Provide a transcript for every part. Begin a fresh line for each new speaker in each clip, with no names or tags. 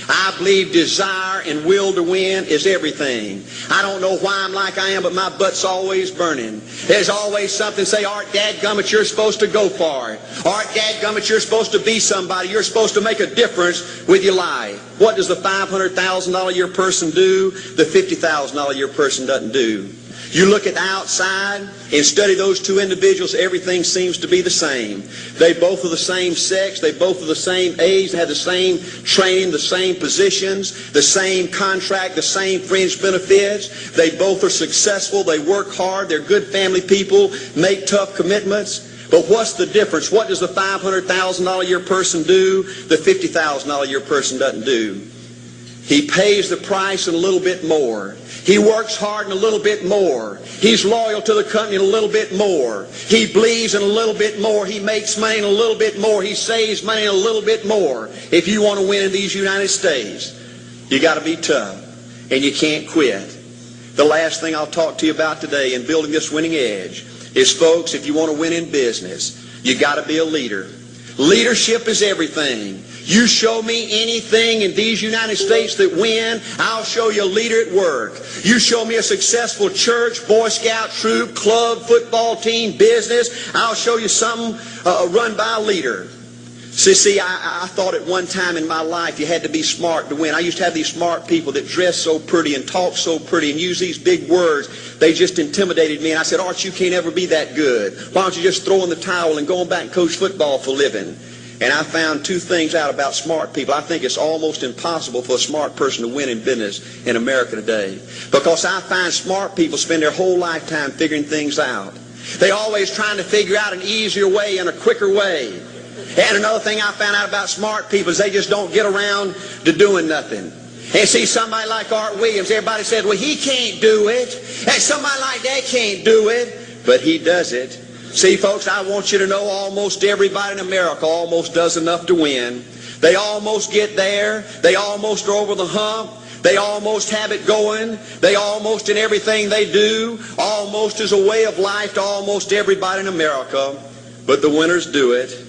I believe desire and will to win is everything. I don't know why I'm like I am, but my butt's always burning. There's always something say, Art, dadgummit, you're supposed to go for it. Art, dadgummit, you're supposed to be somebody. You're supposed to make a difference with your life. What does the $500,000 a year person do? The $50,000 a year person doesn't do. You look at the outside and study those two individuals, everything seems to be the same. They both are the same sex, they both are the same age, they have the same training, the same positions, the same contract, the same fringe benefits. They both are successful, they work hard, they're good family people, make tough commitments. But what's the difference? What does the $500,000 a year person do? The $50,000 a year person doesn't do. He pays the price and a little bit more. He works hard and a little bit more. He's loyal to the company and a little bit more. He believes in a little bit more. He makes money and a little bit more. He saves money and a little bit more. If you want to win in these United States, you got to be tough and you can't quit. The last thing I'll talk to you about today in building this winning edge is, folks, if you want to win in business, you got to be a leader. Leadership is everything. You show me anything in these United States that win, I'll show you a leader at work. You show me a successful church, Boy Scout troop, club, football team, business, I'll show you something run by a leader. See, I thought at one time in my life you had to be smart to win. I used to have these smart people that dress so pretty and talk so pretty and use these big words. They just intimidated me. And I said, Art, you can't ever be that good. Why don't you just throw in the towel and go on back and coach football for a living? And I found two things out about smart people. I think it's almost impossible for a smart person to win in business in America today. Because I find smart people spend their whole lifetime figuring things out. They're always trying to figure out an easier way and a quicker way. And another thing I found out about smart people is they just don't get around to doing nothing. And see, somebody like Art Williams, everybody says, well, he can't do it. And somebody like that can't do it. But he does it. See, folks, I want you to know almost everybody in America almost does enough to win. They almost get there. They almost are over the hump. They almost have it going. They almost, in everything they do, almost is a way of life to almost everybody in America. But the winners do it.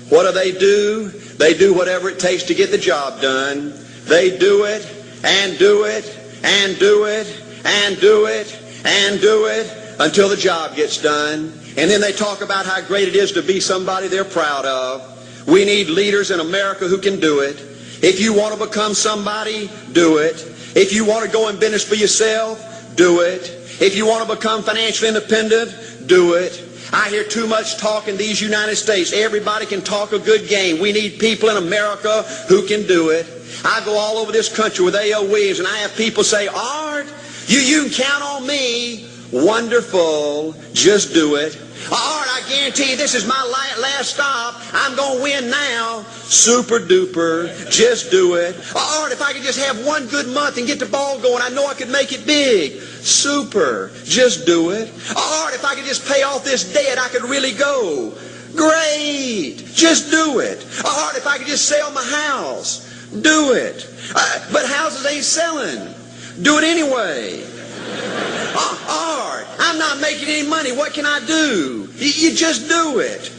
What do? They do whatever it takes to get the job done. They do it and do it and do it and do it and do it until the job gets done. And then they talk about how great it is to be somebody they're proud of. We need leaders in America who can do it. If you want to become somebody, do it. If you want to go in business for yourself, do it. If you want to become financially independent, do it. I hear too much talk in these United States. Everybody can talk a good game. We need people in America who can do it. I go all over this country with A.O. Williams, and I have people say, Art, you can count on me. Wonderful. Just do it. Art, I guarantee you this is my last stop. I'm going to win now. Super duper. Just do it. Art, if I could just have one good month and get the ball going, I know I could make it big. Super. Just do it. Art, if I could just pay off this debt, I could really go. Great. Just do it. Art, if I could just sell my house. Do it. But houses ain't selling. Do it anyway. Art, I'm not making any money. What can I do? You just do it.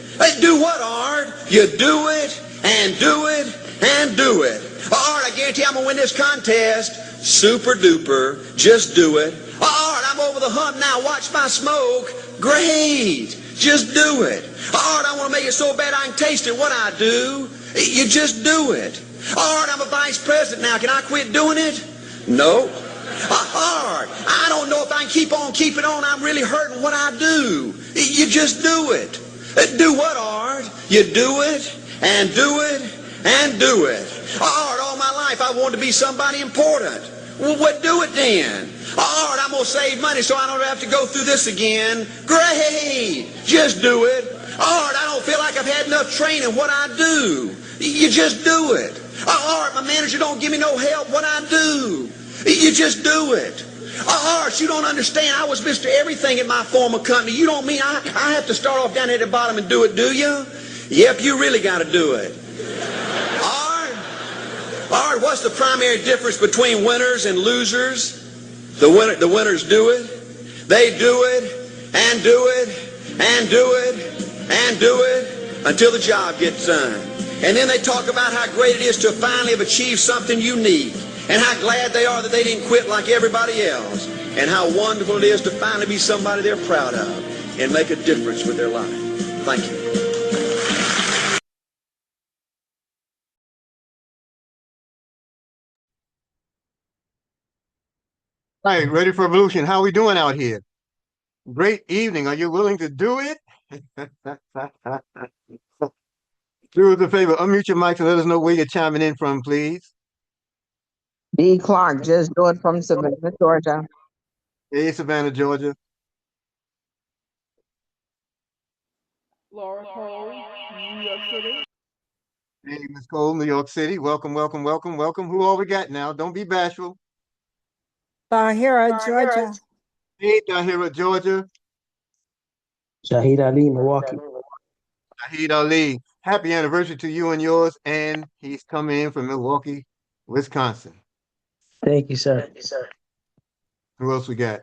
Do what, Art? You do it and do it and do it. Art, I guarantee I'm going to win this contest. Super duper. Just do it. Art, I'm over the hump now. Watch my smoke. Great. Just do it. Art, I want to make it so bad I can taste it. What I do? You just do it. Art, I'm a vice president now. Can I quit doing it? No. Art, I don't know if I can keep on keeping on. I'm really hurting. What I do? You just do it. Do what, Art? You do it and do it and do it. Art, all my life I wanted to be somebody important. Well, what do it then? Art, I'm going to save money so I don't have to go through this again. Great. Just do it. Art, I don't feel like I've had enough training. What I do? You just do it. Art, my manager don't give me no help. What I do? You just do it. Art, you don't understand. I was Mr. Everything at my former company. You don't mean I have to start off down at the bottom and do it, do you? Yep, you really got to do it. Art, what's the primary difference between winners and losers? The winners do it. They do it and do it and do it and do it until the job gets done. And then they talk about how great it is to finally have achieved something unique, and how glad they are that they didn't quit like everybody else, and how wonderful it is to finally be somebody they're proud of and make a difference with their life. Thank you.
All right, ready for evolution. How are we doing out here? Great evening. Are you willing to do it? Do us a favor, unmute your mics and let us know where you're chiming in from, please.
D. Clark, just do it from Savannah, Georgia.
Hey, Savannah, Georgia.
Laura Cole, New York City.
Hey, Ms. Cole, New York City. Welcome, welcome, welcome, welcome. Who all we got now? Don't be bashful.
Tahira, Georgia.
Hey, Tahira, Georgia.
Shahid Ali, Milwaukee.
Shahid Ali. Happy anniversary to you and yours. And he's coming in from Milwaukee, Wisconsin.
Thank you, sir.
Who else we got?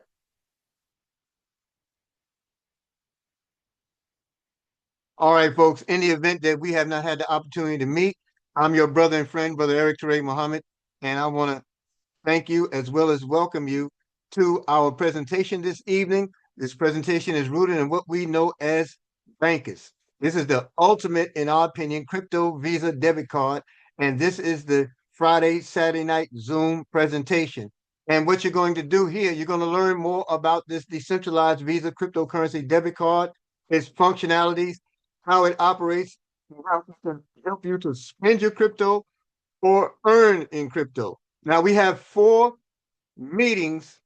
All right, folks. In the event that we have not had the opportunity to meet, I'm your brother and friend, Brother Eric Teray Muhammad, and I want to thank you as well as welcome you to our presentation this evening. This presentation is rooted in what we know as bankers. This is the ultimate, in our opinion, crypto Visa debit card, and this is the Friday, Saturday night Zoom presentation. And what you're going to do here, you're going to learn more about this decentralized Visa cryptocurrency debit card, its functionalities, how it operates, and how it can help you to spend your crypto or earn in crypto. Now we have 4 meetings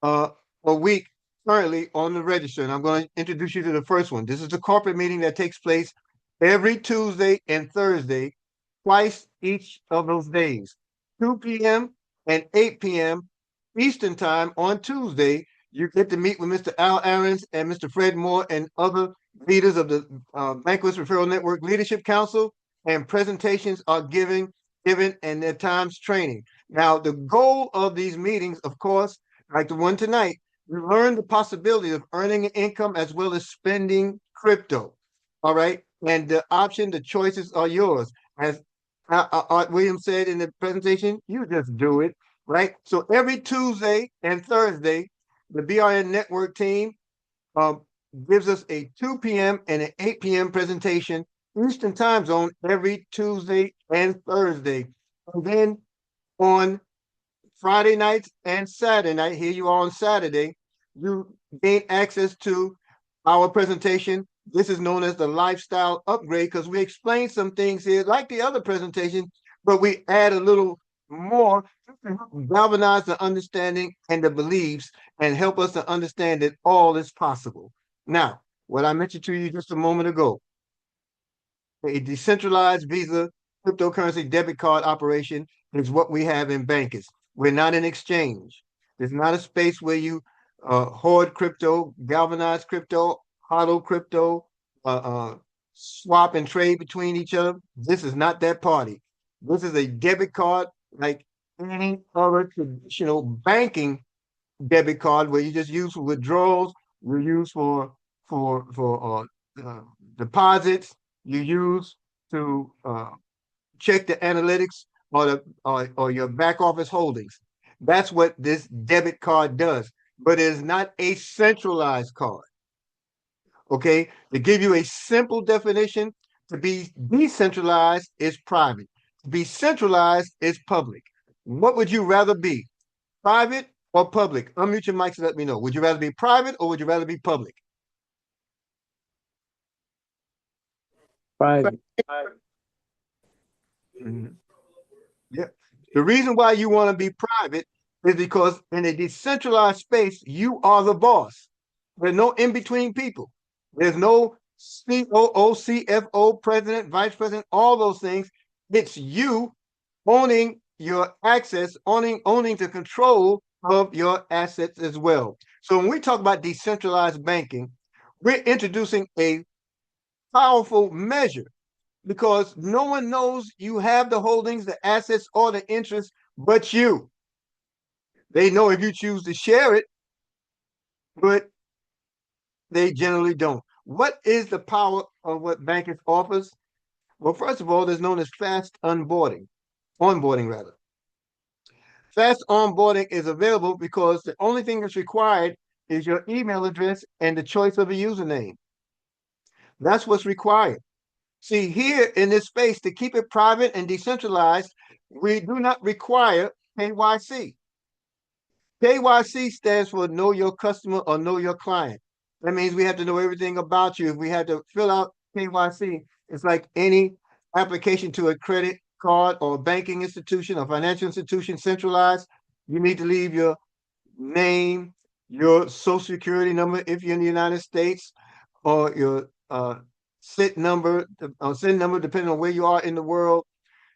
a week currently on the register, and I'm going to introduce you to the first one. This is the corporate meeting that takes place every Tuesday and Thursday, twice each of those days, 2 p.m. and 8 p.m. Eastern Time on Tuesday. You get to meet with Mr. Al Aarons and Mr. Fred Moore and other leaders of the Bankless Referral Network Leadership Council, and presentations are given and at times training. Now, the goal of these meetings, of course, like the one tonight, we learn the possibility of earning an income as well as spending crypto. All right. And the choices are yours. As Art Williams said in the presentation, you just do it. Right. So every Tuesday and Thursday, the BRN Network team gives us a 2 p.m. and an 8 p.m. presentation Eastern Time Zone every Tuesday and Thursday. And then on Friday nights and Saturday night, here you are on Saturday, you gain access to our presentation. This is known as the lifestyle upgrade because we explain some things here like the other presentation, but we add a little more to galvanize the understanding and the beliefs and help us to understand that all is possible. Now, what I mentioned to you just a moment ago, a decentralized Visa cryptocurrency debit card operation is what we have in Bankers. We're not an exchange. There's not a space where you hoard crypto, galvanize crypto, hodl crypto, swap and trade between each other. This is not that party. This is a debit card like any other traditional banking debit card where you just use for withdrawals, you use for deposits, you use to check the analytics or your back office holdings. That's what this debit card does, but it is not a centralized card. Okay, to give you a simple definition, to be decentralized is private. To be centralized is public. What would you rather be, private or public? Unmute your mics and let me know. Would you rather be private or would you rather be public?
Private.
Mhm. Yeah. The reason why you want to be private is because in a decentralized space, you are the boss. There's no in-between people. There's no COO, CFO, president, vice president, all those things. It's you owning your access, owning the control of your assets as well. So when we talk about decentralized banking, we're introducing a powerful measure because no one knows you have the holdings, the assets, or the interest but you. They know if you choose to share it, but they generally don't. What is the power of what Bankers offers? Well, first of all, there's known as fast onboarding rather. Fast onboarding is available because the only thing that's required is your email address and the choice of a username. That's what's required. See, here in this space, to keep it private and decentralized, we do not require KYC. KYC stands for Know Your Customer or Know Your Client. That means we have to know everything about you. If we had to fill out KYC, it's like any application to a credit card or banking institution or financial institution centralized. You need to leave your name, your social security number if you're in the United States, or your SIN number, depending on where you are in the world.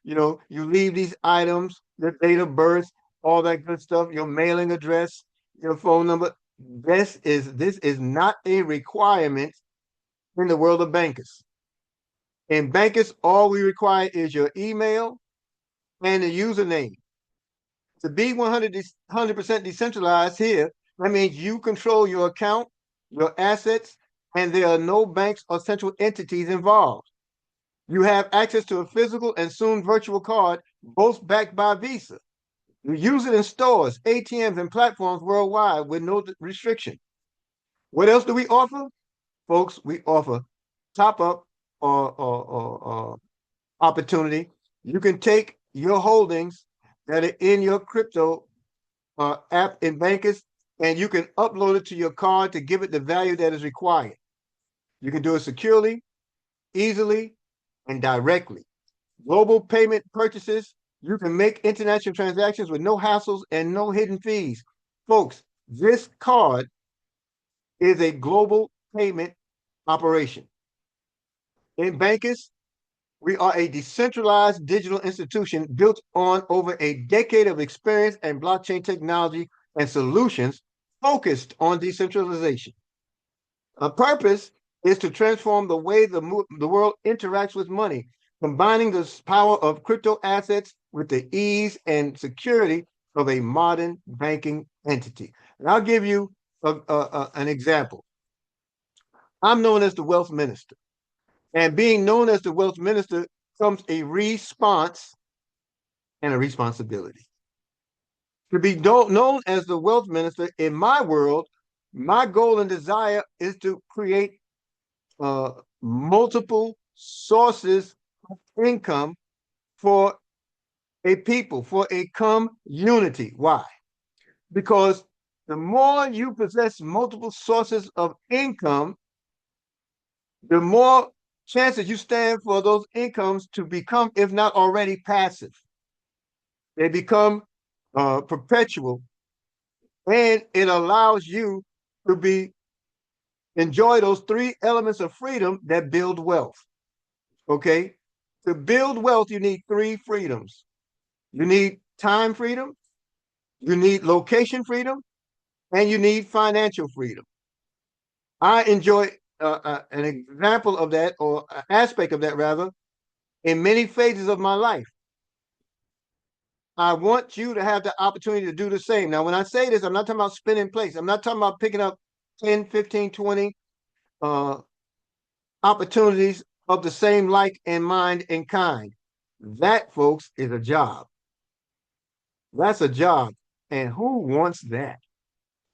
You leave these items, your date of birth, all that good stuff, your mailing address, your phone number. This is not a requirement in the world of bankers. In bankers, all we require is your email and a username. To be 100% decentralized here, that means you control your account, your assets, and there are no banks or central entities involved. You have access to a physical and soon virtual card, both backed by Visa. You use it in stores, ATMs, and platforms worldwide with no restriction. What else do we offer? Folks, we offer top up or opportunity. You can take your holdings that are in your crypto app in Bankers, and you can upload it to your card to give it the value that is required. You can do it securely, easily, and directly. Global payment purchases, you can make international transactions with no hassles and no hidden fees. Folks, this card is a global payment operation. In Bankers, we are a decentralized digital institution built on over a decade of experience and blockchain technology and solutions focused on decentralization. Our purpose is to transform the way the world interacts with money, combining the power of crypto assets with the ease and security of a modern banking entity. And I'll give you an example. I'm known as the wealth minister. And being known as the wealth minister comes a response and a responsibility. To be known as the wealth minister in my world, my goal and desire is to create multiple sources of income for a people, for a community. Why? Because the more you possess multiple sources of income, the more chances you stand for those incomes to become, if not already, passive. They become perpetual, and it allows you to enjoy those three elements of freedom that build wealth. Okay, to build wealth, you need three freedoms. You need time freedom, you need location freedom, and you need financial freedom. I enjoy an example of that, or an aspect of that rather, in many phases of my life. I want you to have the opportunity to do the same. Now, when I say this, I'm not talking about spinning plates. I'm not talking about picking up 10, 15, 20 opportunities of the same like and mind and kind. That, folks, is a job. That's a job. And who wants that?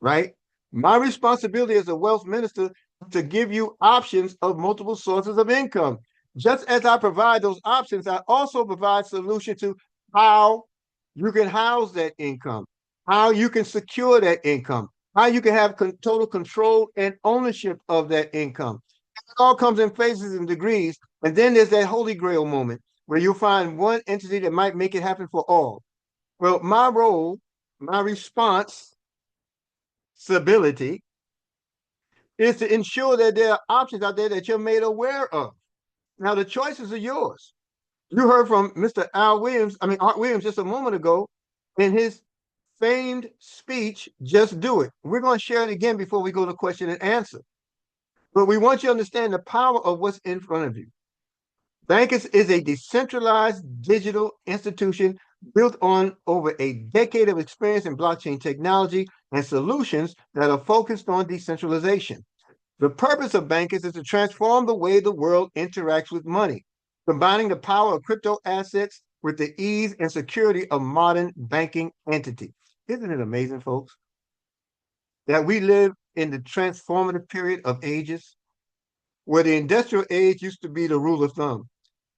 Right? My responsibility as a wealth minister is to give you options of multiple sources of income. Just as I provide those options, I also provide solutions to how you can house that income, how you can secure that income, how you can have total control and ownership of that income. It all comes in phases and degrees. And then there's that holy grail moment where you'll find one entity that might make it happen for all. Well, my role, my responsibility is to ensure that there are options out there that you're made aware of. Now, the choices are yours. You heard from Mr. Art Williams just a moment ago in his famed speech, Just Do It. We're going to share it again before we go to question and answer. But we want you to understand the power of what's in front of you. Bankers is a decentralized digital institution built on over a decade of experience in blockchain technology and solutions that are focused on decentralization. The purpose of Bankers is to transform the way the world interacts with money. combining the power of crypto assets with the ease and security of modern banking entities. Isn't it amazing, folks, that we live in the transformative period of ages where the industrial age used to be the rule of thumb?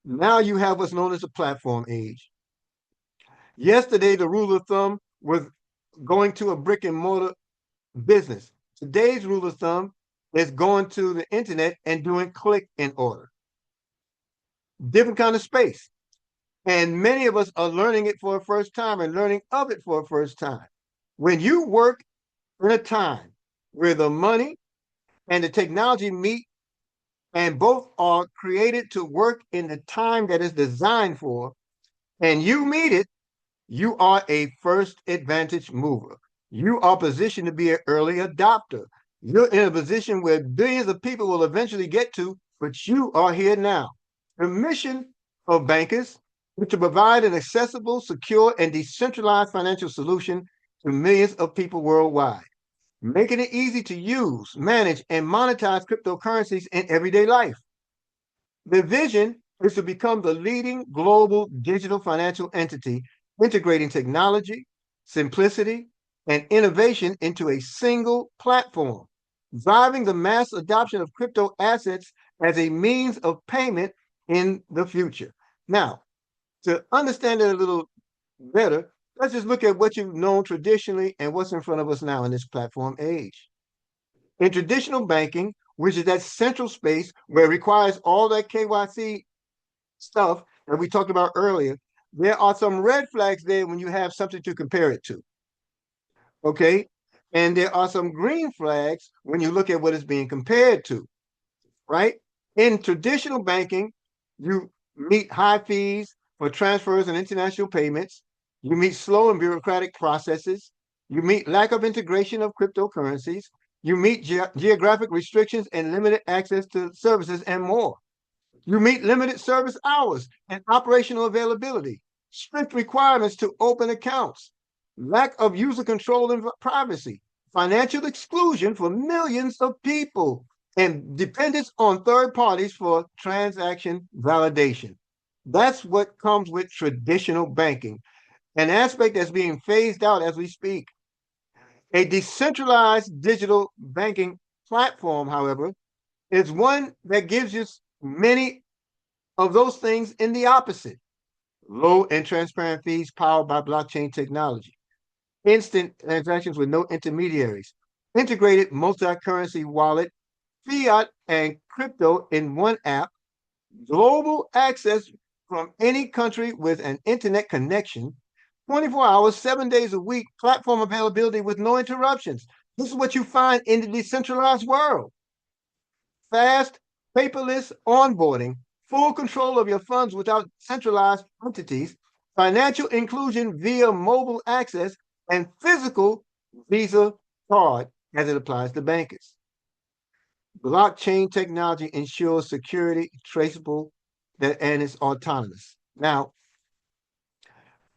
Now you have what's known as the platform age. Yesterday, the rule of thumb was going to a brick and mortar business. Today's rule of thumb is going to the internet and doing click and order. Different kind of space. And many of us are learning it for the first time and learning of it for the first time. When you work in a time where the money and the technology meet and both are created to work in the time that is designed for, and you meet it, you are a first advantage mover. You are positioned to be an early adopter. You're in a position where billions of people will eventually get to, but you are here now. The mission of bankers is to provide an accessible, secure, and decentralized financial solution to millions of people worldwide, making it easy to use, manage, and monetize cryptocurrencies in everyday life. The vision is to become the leading global digital financial entity, integrating technology, simplicity, and innovation into a single platform, driving the mass adoption of crypto assets as a means of payment in the future. Now, to understand it a little better, let's just look at what you've known traditionally and what's in front of us now in this platform age. In traditional banking, which is that central space where it requires all that KYC stuff that we talked about earlier, there are some red flags there when you have something to compare it to. Okay. And there are some green flags when you look at what it's being compared to, right? In traditional banking, you meet high fees for transfers and international payments. You meet slow and bureaucratic processes. You meet lack of integration of cryptocurrencies. You meet geographic restrictions and limited access to services and more. You meet limited service hours and operational availability, strict requirements to open accounts, lack of user control and privacy, financial exclusion for millions of people, and dependence on third parties for transaction validation. That's what comes with traditional banking, an aspect that's being phased out as we speak. A decentralized digital banking platform, however, is one that gives you many of those things in the opposite. Low and transparent fees powered by blockchain technology, instant transactions with no intermediaries, integrated multi-currency wallet, fiat and crypto in one app, global access from any country with an internet connection, 24 hours, 7 days a week, platform availability with no interruptions. This is what you find in the decentralized world. Fast, paperless onboarding, full control of your funds without centralized entities, financial inclusion via mobile access, and physical Visa card as it applies to bankers. Blockchain technology ensures security, traceable, and it's autonomous. Now,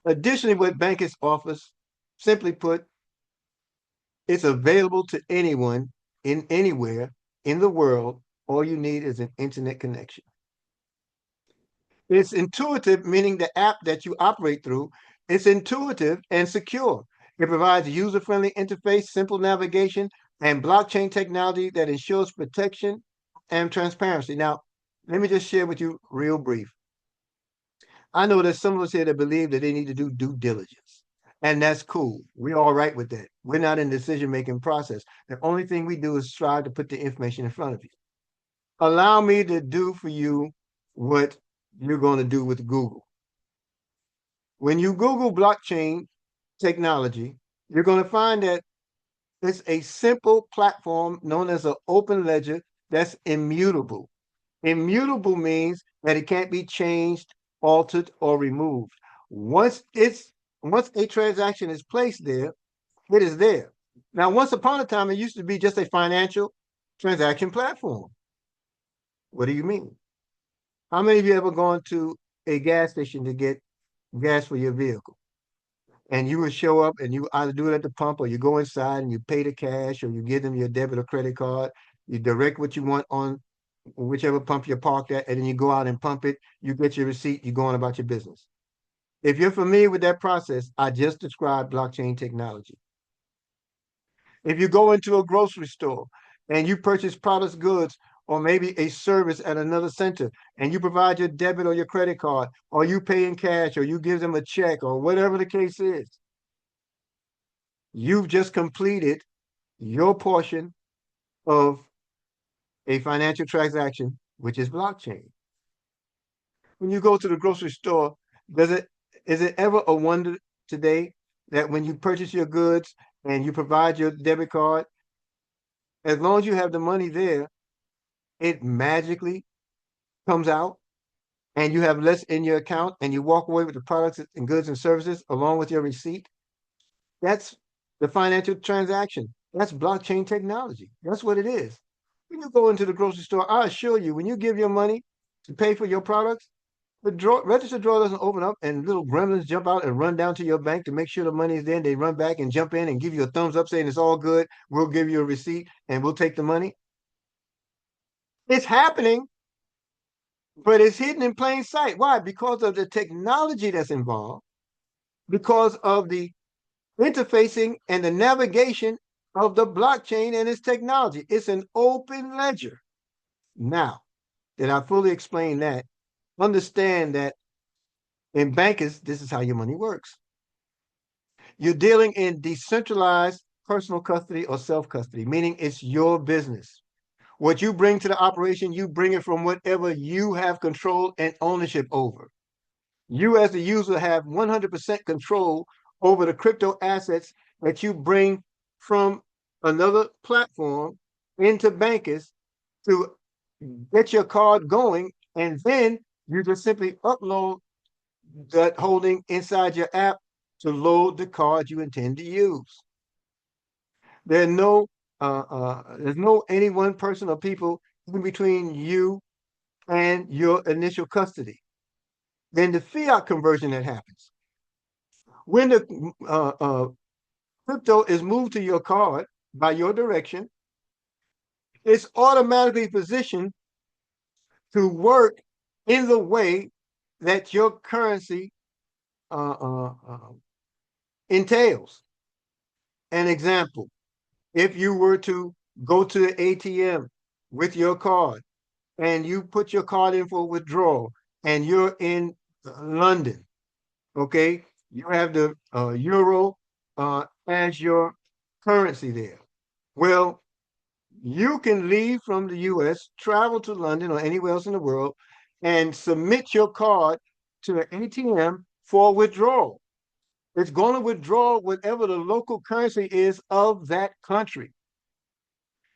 additionally, what bankers offers, simply put, it's available to anyone in anywhere in the world. All you need is an internet connection. It's intuitive, meaning the app that you operate through, it's intuitive and secure. It provides a user-friendly interface, simple navigation, and blockchain technology that ensures protection and transparency. Now, let me just share with you real brief. I know there's some of us here that believe that they need to do due diligence, and that's cool. We're all right with that. We're not in the decision-making process. The only thing we do is strive to put the information in front of you. Allow me to do for you what you're going to do with Google. When you Google blockchain technology, you're going to find that it's a simple platform known as an open ledger that's immutable. Immutable means that it can't be changed, altered, or removed. Once a transaction is placed there, it is there. Now, once upon a time, it used to be just a financial transaction platform. What do you mean? How many of you ever gone to a gas station to get gas for your vehicle? And you would show up and you either do it at the pump or you go inside and you pay the cash or you give them your debit or credit card. You direct what you want on whichever pump you're parked at, and then you go out and pump it, you get your receipt, you go on about your business. If you're familiar with that process, I just described blockchain technology. If you go into a grocery store and you purchase products, goods, or maybe a service at another center, and you provide your debit or your credit card, or you pay in cash, or you give them a check, or whatever the case is, you've just completed your portion of a financial transaction, which is blockchain. When you go to the grocery store, does it is it ever a wonder today that when you purchase your goods and you provide your debit card, as long as you have the money there, it magically comes out and you have less in your account and you walk away with the products and goods and services along with your receipt? That's the financial transaction. That's blockchain technology. That's what it is. When you go into the grocery store, I assure you, when you give your money to pay for your products, the register drawer doesn't open up and little gremlins jump out and run down to your bank to make sure the money is there. And they run back and jump in and give you a thumbs up saying it's all good. We'll give you a receipt and we'll take the money. It's happening, but it's hidden in plain sight. Why? Because of the technology that's involved, because of the interfacing and the navigation of the blockchain and its technology. It's an open ledger. Now that I fully explained that, understand that in bankers, this is how your money works. You're dealing in decentralized personal custody or self-custody, meaning it's your business. What you bring to the operation, you bring it from whatever you have control and ownership over. You as the user have 100% control over the crypto assets that you bring from another platform into bankers to get your card going, and then you just simply upload that holding inside your app to load the card you intend to use. There's no any one person or people in between you and your initial custody. Then the fiat conversion that happens. When the crypto is moved to your card by your direction, it's automatically positioned to work in the way that your currency entails. An example, if you were to go to the ATM with your card and you put your card in for withdrawal and you're in London, okay, you have the euro as your currency there. Well, you can leave from the US, travel to London or anywhere else in the world, and submit your card to an ATM for withdrawal. It's going to withdraw whatever the local currency is of that country.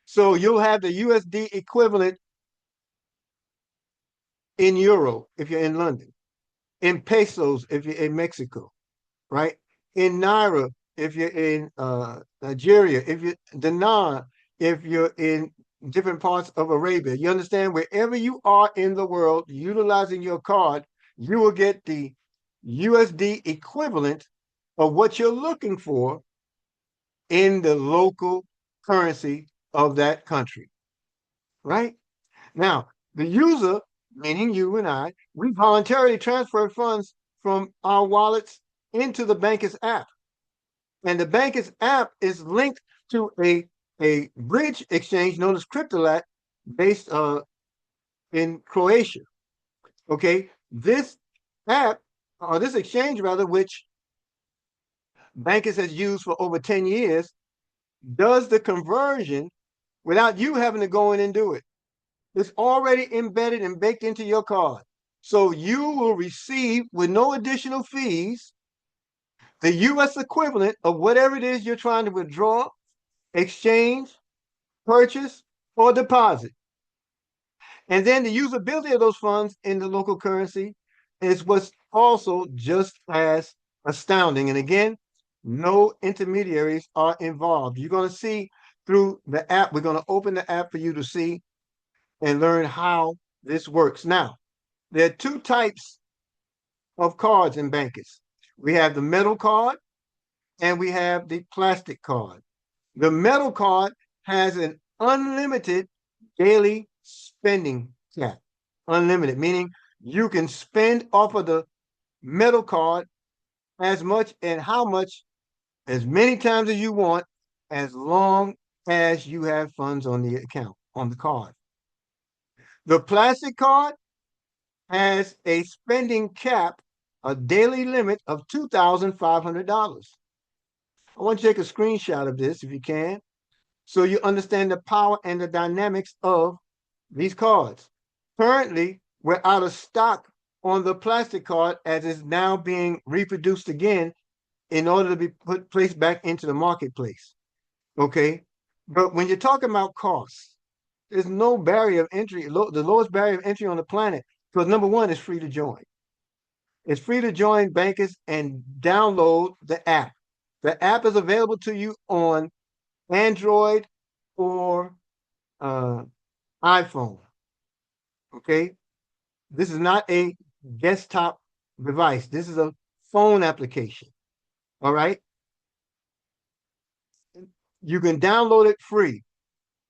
So you'll have the USD equivalent in euro if you're in London, in pesos if you're in Mexico, right? In naira if you're in Nigeria, if you're dinar if you're in different parts of Arabia. You understand? Wherever you are in the world, utilizing your card, you will get the USD equivalent of what you're looking for in the local currency of that country, right? Now, the user, meaning you and I, we voluntarily transfer funds from our wallets into the Bankers app. And the Bankers app is linked to a bridge exchange known as Cryptolat based in Croatia. Okay, this app, or this exchange rather, which Bankers has used for over 10 years, does the conversion without you having to go in and do it. It's already embedded and baked into your card. So you will receive, with no additional fees, the US equivalent of whatever it is you're trying to withdraw, exchange, purchase, or deposit. And then the usability of those funds in the local currency is what's also just as astounding. And again, no intermediaries are involved. You're going to see through the app, we're going to open the app for you to see and learn how this works. Now, there are two types of cards in Bankers. We have the metal card and we have the plastic card. The metal card has an unlimited daily spending cap, unlimited, meaning you can spend off of the metal card as much and how much, as many times as you want, as long as you have funds on the account, on the card. The plastic card has a spending cap, a daily limit of $2,500. I want you to take a screenshot of this if you can, so you understand the power and the dynamics of these cards. Currently, we're out of stock on the plastic card as it's now being reproduced again in order to be placed back into the marketplace. Okay. But when you're talking about costs, there's no barrier of entry, the lowest barrier of entry on the planet. Because number one, it's free to join. It's free to join Bankers and download the app. The app is available to you on Android or iPhone. Okay. This is not a desktop device. This is a phone application. All right. You can download it free.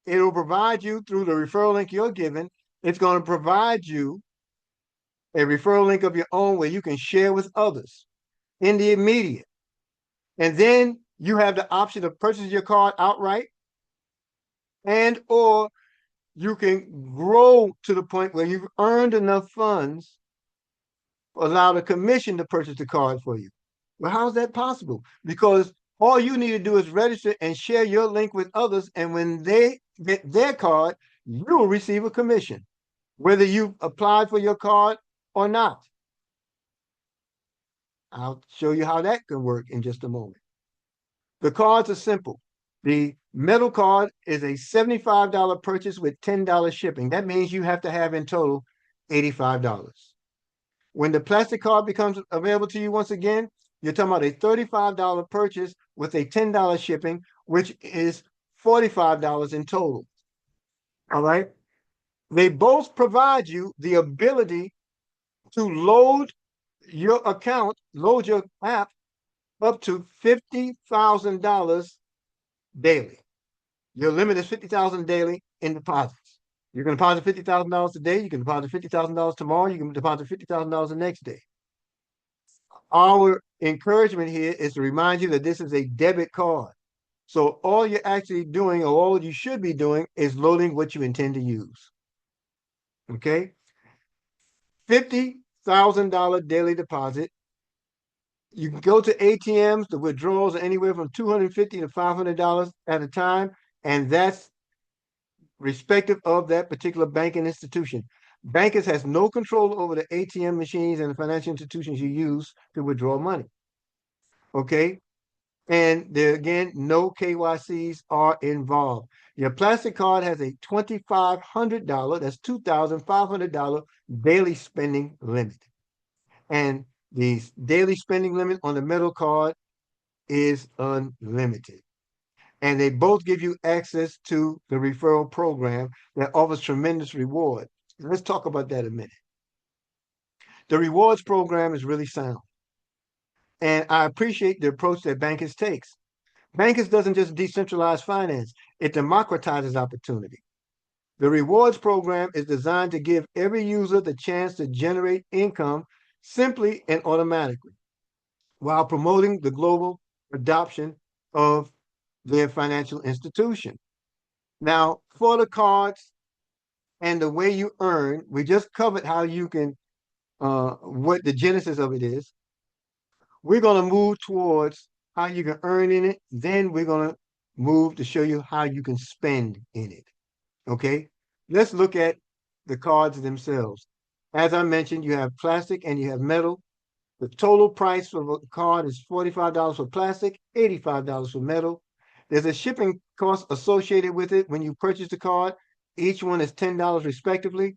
It'll provide you through the referral link you're given. It's going to provide you a referral link of your own where you can share with others in the immediate. And then you have the option of purchasing your card outright, and or you can grow to the point where you've earned enough funds, allow the commission to purchase the card for you. Well, how's that possible? Because all you need to do is register and share your link with others, and when they get their card, you will receive a commission, whether you applied for your card or not. I'll show you how that can work in just a moment. The cards are simple. The metal card is a $75 purchase with $10 shipping. That means you have to have in total $85. When the plastic card becomes available to you once again, you're talking about a $35 purchase with a $10 shipping, which is $45 in total. All right. They both provide you the ability to load your account, load your app up to $50,000 daily. Your limit is $50,000 daily in deposits. You can deposit $50,000 today. You can deposit $50,000 tomorrow. You can deposit $50,000 the next day. Our encouragement here is to remind you that this is a debit card. So all you're actually doing, or all you should be doing, is loading what you intend to use. Okay? $50,000 daily deposit. You can go to ATMs. The withdrawals are anywhere from $250 to $500 at a time, and that's respective of that particular banking institution. Bankers has no control over the ATM machines and the financial institutions you use to withdraw money. Okay? And there again, no KYCs are involved. Your plastic card has a $2,500, that's $2,500 daily spending limit. And the daily spending limit on the metal card is unlimited. And they both give you access to the referral program that offers tremendous reward. Let's talk about that a minute. The rewards program is really sound. And I appreciate the approach that Bankers takes. Bankers doesn't just decentralize finance, it democratizes opportunity. The rewards program is designed to give every user the chance to generate income simply and automatically, while promoting the global adoption of their financial institution. Now, for the cards and the way you earn, we just covered how you can, what the genesis of it is. We're going to move towards how you can earn in it. Then we're going to move to show you how you can spend in it. Okay, let's look at the cards themselves. As I mentioned, you have plastic and you have metal. The total price for the card is $45 for plastic, $85 for metal. There's a shipping cost associated with it when you purchase the card. Each one is $10 respectively,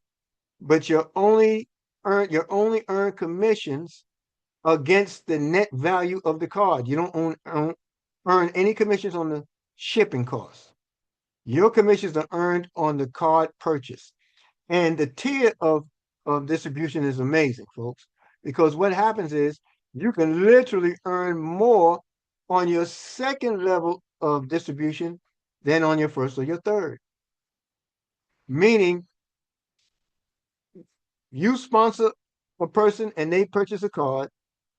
but you only earn commissions against the net value of the card. You don't earn any commissions on the shipping costs. Your commissions are earned on the card purchase. And the tier of distribution is amazing, folks, because what happens is you can literally earn more on your second level of distribution than on your first or your third. Meaning you sponsor a person and they purchase a card,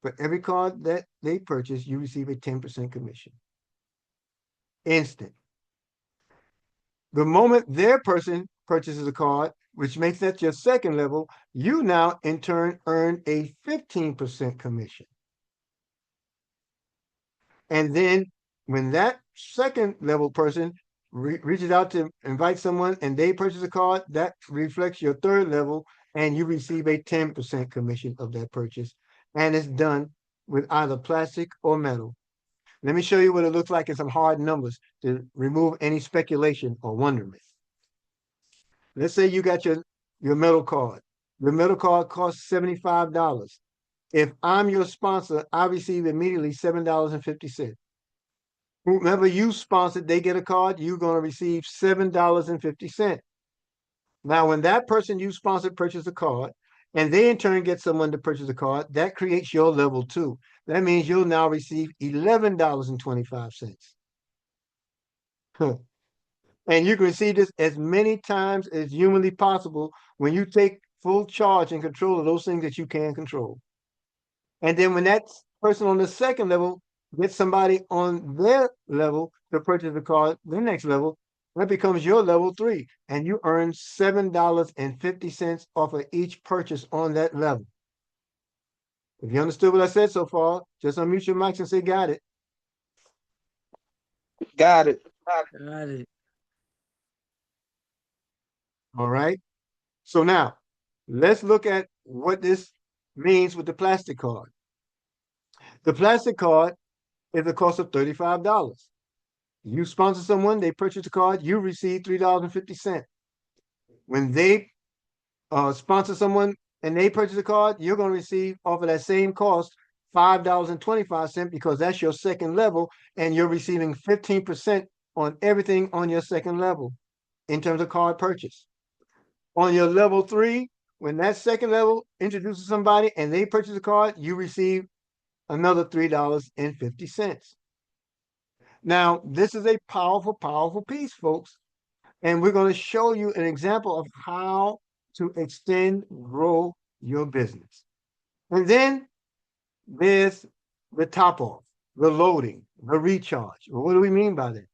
for every card that they purchase, you receive a 10% commission. Instant. The moment their person purchases a card, which makes that your second level, you now in turn earn a 15% commission. And then when that second level person reaches out to invite someone and they purchase a card, that reflects your third level and you receive a 10% commission of that purchase. And it's done with either plastic or metal. Let me show you what it looks like in some hard numbers to remove any speculation or wonderment. Let's say you got your metal card. Your metal card costs $75. If I'm your sponsor, I receive immediately $7.50. Whomever you sponsored, they get a card, you're going to receive $7.50. Now, when that person you sponsored purchases a card, and they in turn get someone to purchase a card, that creates your level 2. That means you'll now receive $11.25. And you can receive this as many times as humanly possible when you take full charge and control of those things that you can control. And then when that person on the second level gets somebody on their level to purchase the card, the next level, that becomes your level 3. And you earn $7.50 off of each purchase on that level. If you understood what I said so far, just unmute your mics and say, got it.
Got it.
Got it.
All right. So now let's look at what this means with the plastic card. The plastic card is a cost of $35. You sponsor someone, they purchase a card, you receive $3.50. When they sponsor someone and they purchase a card, you're going to receive off of that same cost $5.25 because that's your second level, and you're receiving 15% on everything on your second level in terms of card purchase. On your level 3, when that second level introduces somebody and they purchase a card, you receive another $3.50. Now, this is a powerful, powerful piece, folks. And we're going to show you an example of how to extend, grow your business. And then there's the top off, the loading, the recharge. Well, what do we mean by that?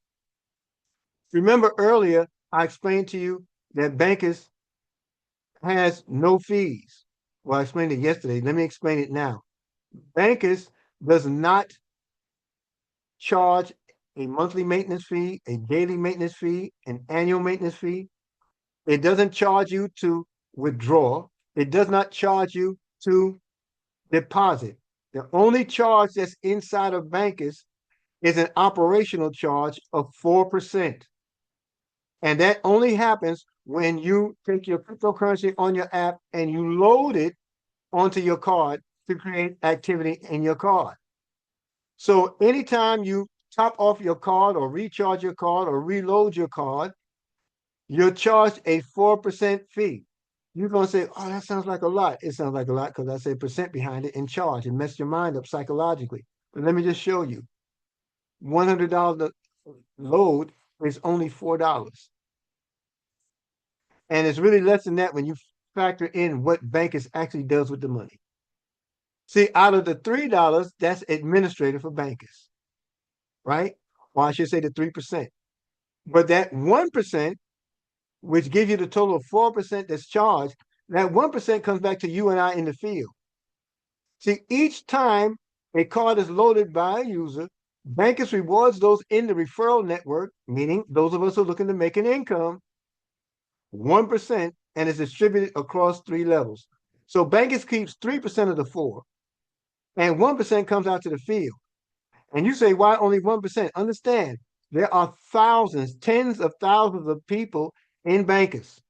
Remember earlier, I explained to you that Bankers has no fees. Well, I explained it yesterday. Let me explain it now. Bankers does not charge a monthly maintenance fee, a daily maintenance fee, an annual maintenance fee. It doesn't charge you to withdraw. It does not charge you to deposit. The only charge that's inside of Bankers is an operational charge of 4%. And that only happens when you take your cryptocurrency on your app and you load it onto your card to create activity in your card. So anytime you top off your card or recharge your card or reload your card, you're charged a 4% fee. You're going to say, oh, that sounds like a lot. It sounds like a lot because I say percent behind it in charge and mess your mind up psychologically. But let me just show you. $100 load is only $4. And it's really less than that when you factor in what Bankers actually does with the money. See, out of the $3, that's administrative for Bankers, right? Or I should say the 3%. But that 1%, which gives you the total of 4% that's charged, that 1% comes back to you and I in the field. See, each time a card is loaded by a user, Bankers rewards those in the referral network, meaning those of us who are looking to make an income, 1%, and is distributed across 3 levels. So Bankers keeps 3% of the 4, and 1% comes out to the field. And you say, why only 1%? Understand, there are thousands, tens of thousands of people in Bankers.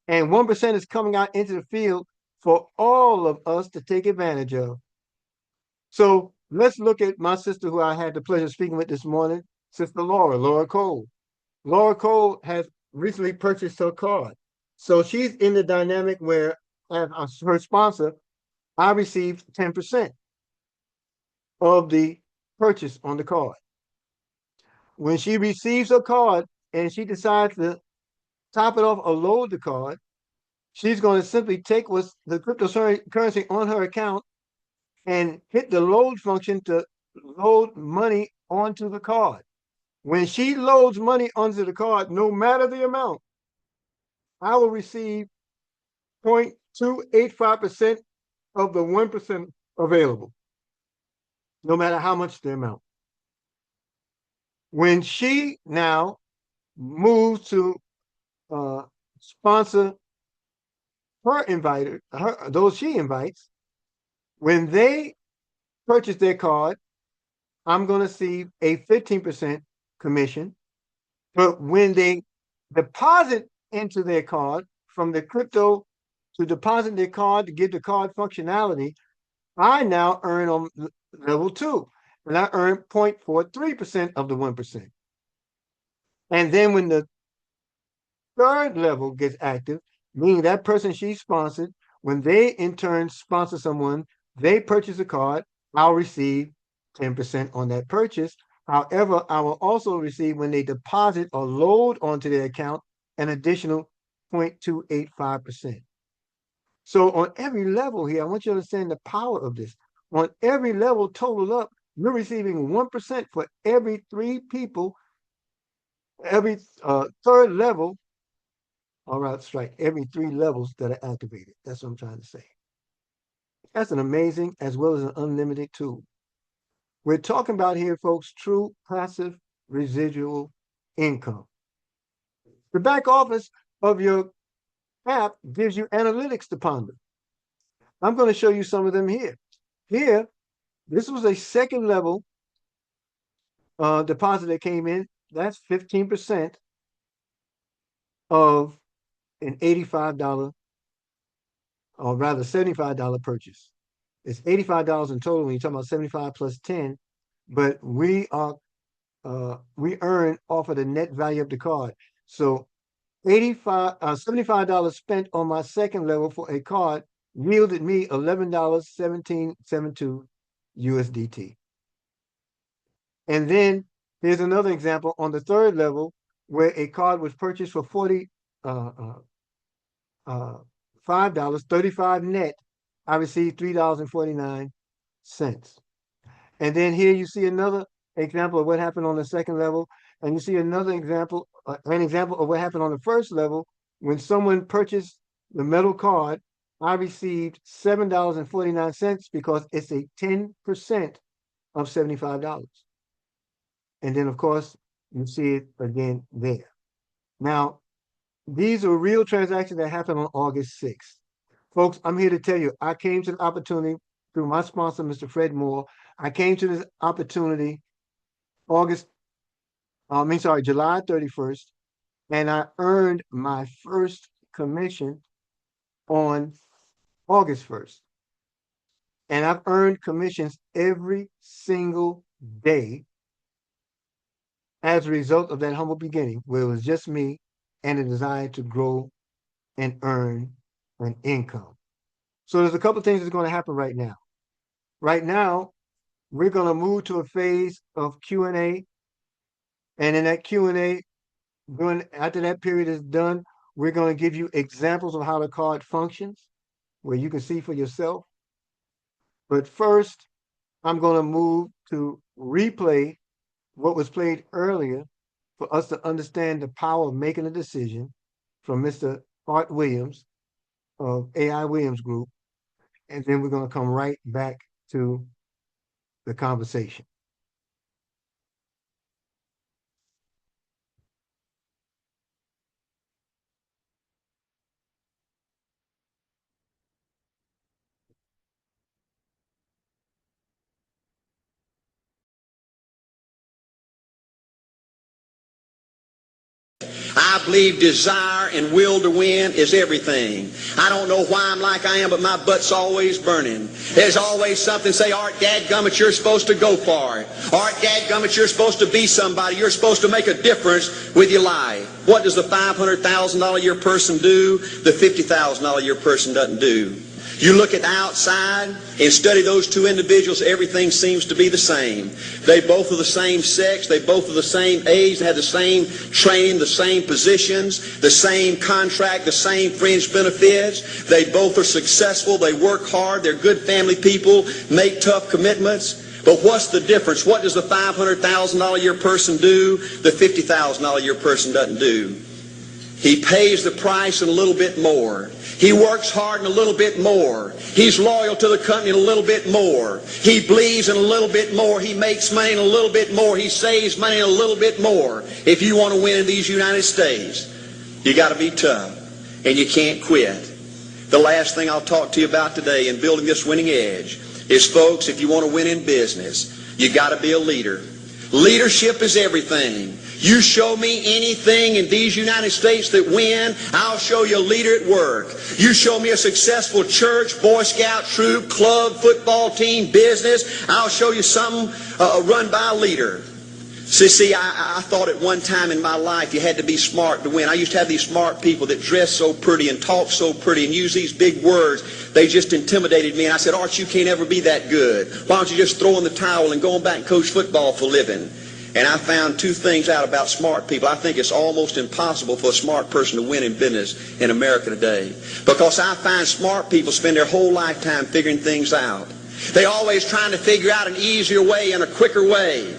And 1% is coming out into the field for all of us to take advantage of. So let's look at my sister who I had the pleasure of speaking with this morning, Sister Laura Cole. Laura Cole has recently purchased her card. So she's in the dynamic where, as her sponsor, I received 10% of the purchase on the card. When she receives her card and she decides to top it off or load the card, she's going to simply take what's the cryptocurrency on her account and hit the load function to load money onto the card. When she loads money onto the card, no matter the amount, I will receive 0.285% of the 1% available, no matter how much the amount. When she now moves to sponsor those she invites, when they purchase their card, I'm going to see a 15% commission. But when they deposit into their card from the crypto to deposit their card to get the card functionality, I now earn on level 2, and I earn 0.43% of the 1%. And then when the third level gets active, meaning that person she sponsored, when they in turn sponsor someone, they purchase a card, I'll receive 10% on that purchase. However, I will also receive, when they deposit or load onto their account, an additional 0.285%. So on every level here, I want you to understand the power of this. On every level totaled up, you're receiving 1% for every 3 people, every third level. All right, strike every 3 levels that are activated. That's what I'm trying to say. That's an amazing as well as an unlimited tool. We're talking about here, folks, true passive residual income. The back office of your app gives you analytics to ponder. I'm going to show you some of them here. Here, this was a second level deposit that came in. That's 15% of an $85, or rather $75 purchase. It's $85 in total when you're talking about 75 plus 10, but we earn off of the net value of the card. So $75 spent on my second level for a card yielded me $11.1772 USDT. And then here's another example on the third level where a card was purchased for $5, 35 net. I received $3.49. And then here you see another example of what happened on the second level, and you see another example, an example of what happened on the first level. When someone purchased the metal card, I received $7.49 because it's a 10% of $75. And then, of course, you see it again there. Now, these are real transactions that happened on August 6th. Folks, I'm here to tell you, I came to the opportunity through my sponsor, Mr. Fred Moore. I came to this opportunity July 31st, and I earned my first commission on August 1st. And I've earned commissions every single day as a result of that humble beginning, where it was just me and a desire to grow and earn an income. So there's a couple of things that's going to happen right now. Right now, we're going to move to a phase of Q&A. And in that Q&A, after that period is done, we're going to give you examples of how the card functions, where you can see for yourself. But first, I'm going to move to replay what was played earlier for us to understand the power of making a decision from Mr. Art Williams of AI Williams Group. And then we're going to come right back to the conversation.
I believe desire and will to win is everything. I don't know why I'm like I am, but my butt's always burning. There's always something say, Art, dadgummit, you're supposed to go for it. Art, dadgummit, you're supposed to be somebody. You're supposed to make a difference with your life. What does the $500,000 a year person do? The $50,000 a year person doesn't do. You look at the outside and study those two individuals, everything seems to be the same. They both are the same sex, they both are the same age, they have the same training, the same positions, the same contract, the same fringe benefits. They both are successful, they work hard, they're good family people, make tough commitments. But what's the difference? What does the $500,000 a year person do the $50,000 a year person doesn't do? He pays the price and a little bit more. He works hard and a little bit more. He's loyal to the company and a little bit more. He believes in a little bit more. He makes money and a little bit more. He saves money and a little bit more. If you want to win in these United States, you got to be tough and you can't quit. The last thing I'll talk to you about today in building this winning edge is, folks, if you want to win in business, you got to be a leader. Leadership is everything. You show me anything in these United States that win, I'll show you a leader at work. You show me a successful church, Boy Scout troop, club, football team, business, I'll show you something run by a leader. See, I thought at one time in my life you had to be smart to win. I used to have these smart people that dress so pretty and talk so pretty and use these big words. They just intimidated me. And I said, Art, you can't ever be that good. Why don't you just throw in the towel and go on back and coach football for a living? And I found two things out about smart people. I think it's almost impossible for a smart person to win in business in America today. Because I find smart people spend their whole lifetime figuring things out. They're always trying to figure out an easier way and a quicker way.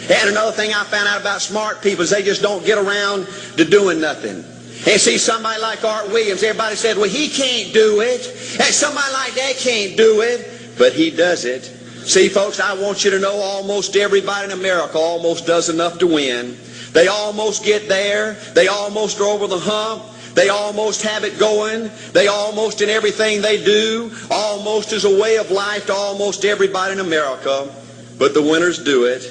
And another thing I found out about smart people is they just don't get around to doing nothing. And see, somebody like Art Williams, everybody said, well, he can't do it. And somebody like that can't do it. But he does it. See, folks, I want you to know almost everybody in America almost does enough to win. They almost get there. They almost are over the hump. They almost have it going. They almost, in everything they do, almost is a way of life to almost everybody in America. But the winners do it.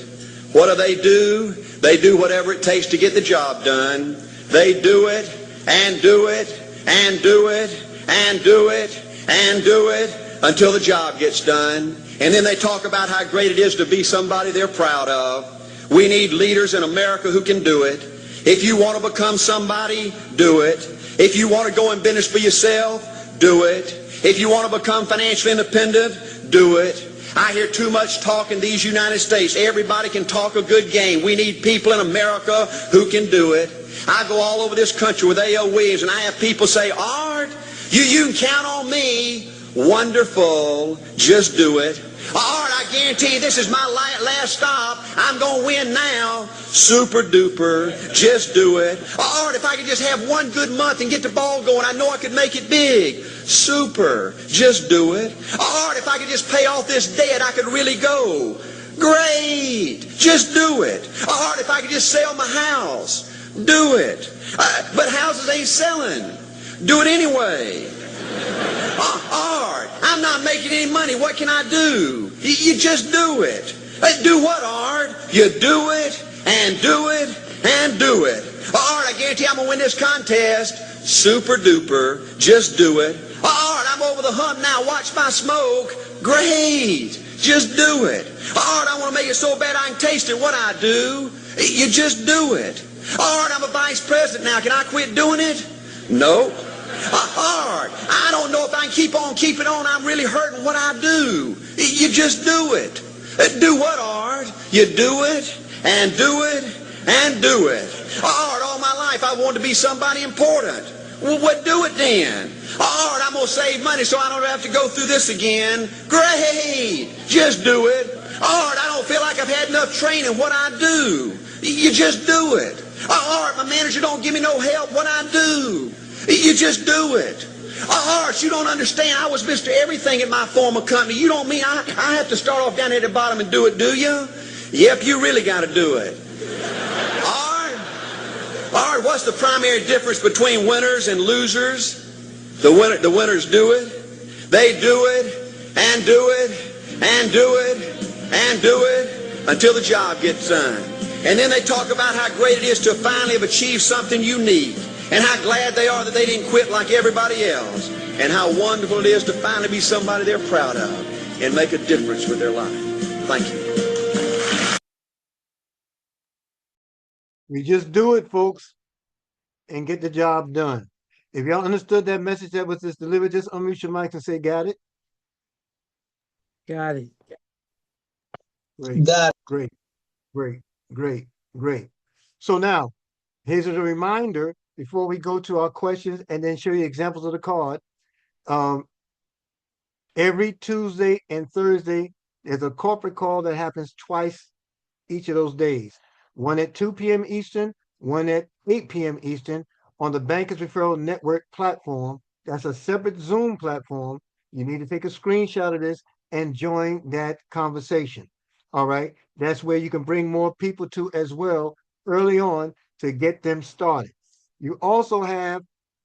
What do? They do whatever it takes to get the job done. They do it and do it and do it and do it and do it until the job gets done. And then they talk about how great it is to be somebody they're proud of. We need leaders in America who can do it. If you want to become somebody, do it. If you want to go in business for yourself, do it. If you want to become financially independent, do it. I hear too much talk in these United States. Everybody can talk a good game. We need people in America who can do it. I go all over this country with A.L. Williams, and I have people say, Art, you can count on me. Wonderful. Just do it. Art, I guarantee you this is my last stop. I'm going to win now. Super duper. Just do it. Art, if I could just have one good month and get the ball going, I know I could make it big. Super. Just do it. Art, if I could just pay off this debt, I could really go. Great. Just do it. Art, if I could just sell my house. Do it. But houses ain't selling. Do it anyway. Art, I'm not making any money. What can I do? You just do it. Do what, Art? You do it and do it and do it. Art, I guarantee I'm going to win this contest. Super duper. Just do it. Art, I'm over the hump now. Watch my smoke. Great. Just do it. Art, I want to make it so bad I can taste it. What I do? You just do it. Art, I'm a vice president now. Can I quit doing it? No. Art, I don't know if I can keep on keeping on. I'm really hurting. What I do? You just do it. Do what, Art? You do it and do it and do it. Art, all my life I wanted to be somebody important. Well, what do it then? Art, I'm going to save money so I don't have to go through this again. Great. Just do it. Art, I don't feel like I've had enough training. What I do? You just do it. Art, my manager don't give me no help. What I do? You just do it. Art, you don't understand. I was Mr. Everything at my former company. You don't mean I have to start off down here at the bottom and do it, do you? Yep, you really got to do it. Art, what's the primary difference between winners and losers? The winners do it. They do it and do it and do it and do it until the job gets done. And then they talk about how great it is to finally have achieved something unique. And how glad they are that they didn't quit like everybody else. And how wonderful it is to finally be somebody they're proud of and make a difference with their life. Thank you.
We just do it, folks, and get the job done. If y'all understood that message that was just delivered, just unmute your mic and say, got it.
Got it.
Great,
Got
great, great, great, great. So now, here's a reminder before we go to our questions and then show you examples of the card. Um, every Tuesday and Thursday, there's a corporate call that happens twice each of those days. One at 2 p.m. Eastern, one at 8 p.m. Eastern on the Bankers Referral Network platform. That's a separate Zoom platform. You need to take a screenshot of this and join that conversation. All right. That's where you can bring more people to as well early on to get them started. You also have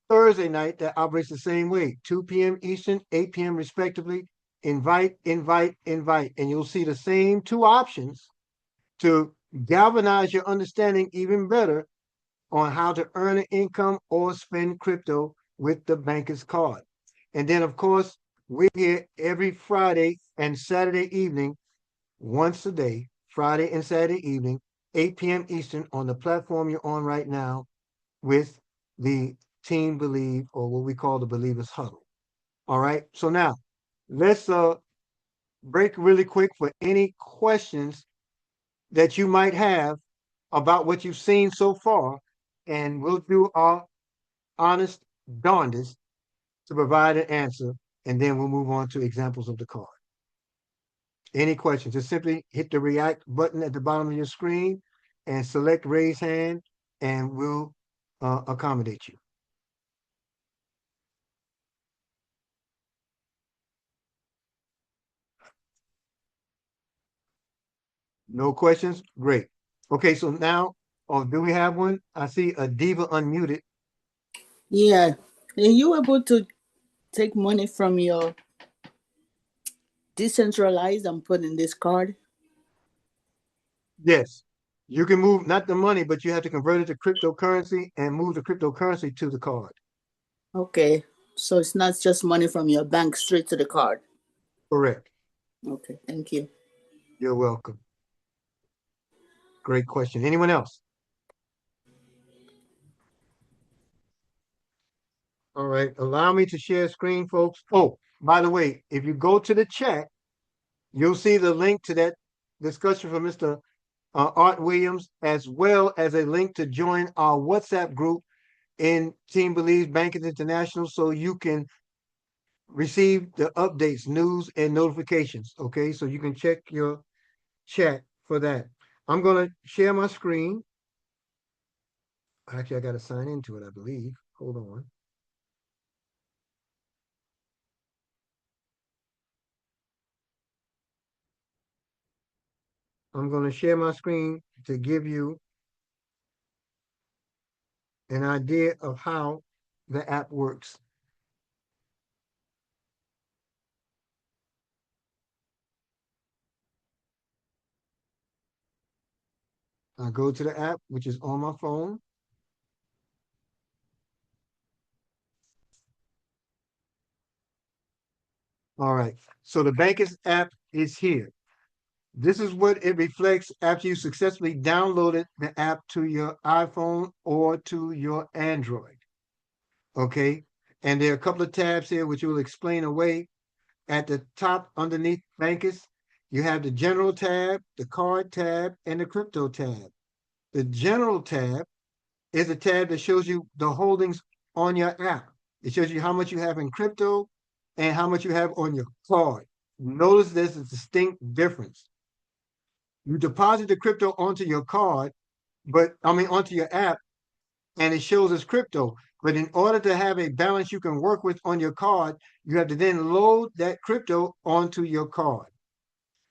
Thursday night that operates the same way, 2 p.m. Eastern, 8 p.m. respectively. Invite, invite, invite. And you'll see the same two options to galvanize your understanding even better on how to earn an income or spend crypto with the banker's card. And then, of course, we're here every Friday and Saturday evening, once a day, Friday and Saturday evening, 8 p.m. Eastern on the platform you're on right now with the Team Believe, or what we call the Believers Huddle. All right. So now let's break really quick for any questions that you might have about what you've seen so far, and we'll do our honest darndest to provide an answer, and then we'll move on to examples of the card. Any questions? Just simply hit the react button at the bottom of your screen and select raise hand, and we'll accommodate you. No questions? Great. Okay, so now, oh, do we have one? I see a diva unmuted.
Yeah. Are you able to take money from your decentralized and put in this card?
Yes. You can move not the money, but you have to convert it to cryptocurrency and move the cryptocurrency to the card.
Okay. So it's not just money from your bank straight to the card.
Correct.
Okay. Thank you.
You're welcome. Great question. Anyone else? All right. Allow me to share screen, folks. Oh, by the way, if you go to the chat, you'll see the link to that discussion from Mr. Art Williams, as well as a link to join our WhatsApp group in Team Believes Bankers International, so you can receive the updates, news, and notifications. Okay, so you can check your chat for that. I'm going to share my screen. Actually, I got to sign into it, I believe. Hold on. I'm going to share my screen to give you an idea of how the app works. I go to the app, which is on my phone. All right, so the Bankers app is here. This is what it reflects after you successfully downloaded the app to your iPhone or to your Android. Okay, and there are a couple of tabs here which will explain away. At the top underneath Bankers, you have the General tab, the Card tab, and the Crypto tab. The General tab is a tab that shows you the holdings on your app. It shows you how much you have in crypto and how much you have on your card. Notice there's a distinct difference. You deposit the crypto onto your card, but I mean onto your app, and it shows as crypto. But in order to have a balance you can work with on your card, you have to then load that crypto onto your card.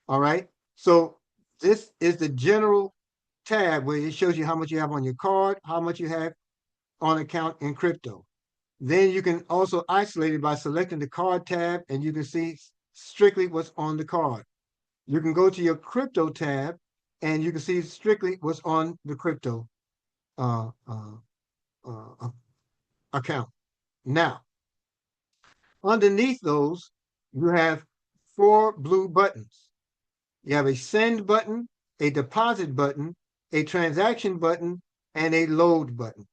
All right. So this is the general tab where it shows you how much you have on your card, how much you have on account in crypto. Then you can also isolate it by selecting the card tab, and you can see strictly what's on the card. You can go to your crypto tab, and you can see strictly what's on the crypto uh, uh, account. Now, underneath those, you have four blue buttons. You have a send button, a deposit button, a transaction button, and a load button.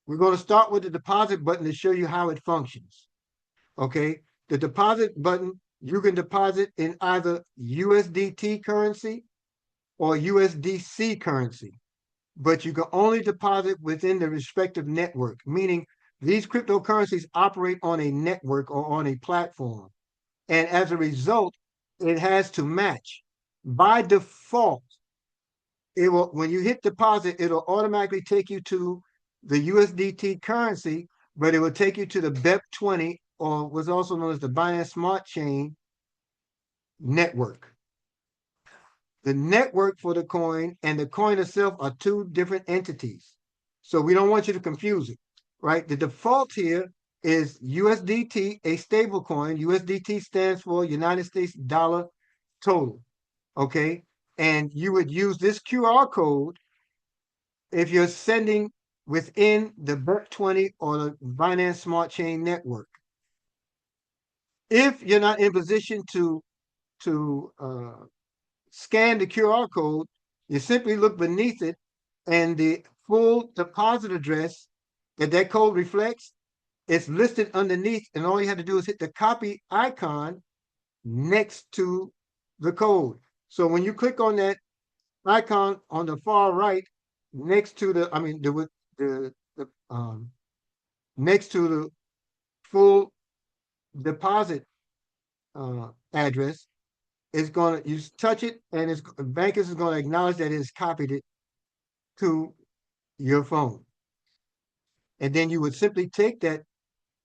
we're going to start with the deposit button to show you how it functions. Okay, the deposit button, you can deposit in either USDT currency or USDC currency, but you can only deposit within the respective network, meaning these cryptocurrencies operate on a network or on a platform. And as a result, it has to match. By default, it will, when you hit deposit, it'll automatically take you to the USDT currency, but it will take you to the BEP20, or what's also known as the Binance Smart Chain network. The network for the coin and the coin itself are two different entities. So we don't want you to confuse it, right? The default here is USDT, a stable coin. USDT stands for United States Dollar Total, okay? And you would use this QR code if you're sending within the BEP20 or the Binance Smart Chain network. If you're not in position to scan the QR code, you simply look beneath it, and the full deposit address that that code reflects, it's listed underneath, and all you have to do is hit the copy icon next to the code. So when you click on that icon on the far right, next to the, I mean, next to the full deposit address, it's going to, you touch it, and it's, bankers is going to acknowledge that it's copied it to your phone. And then you would simply take that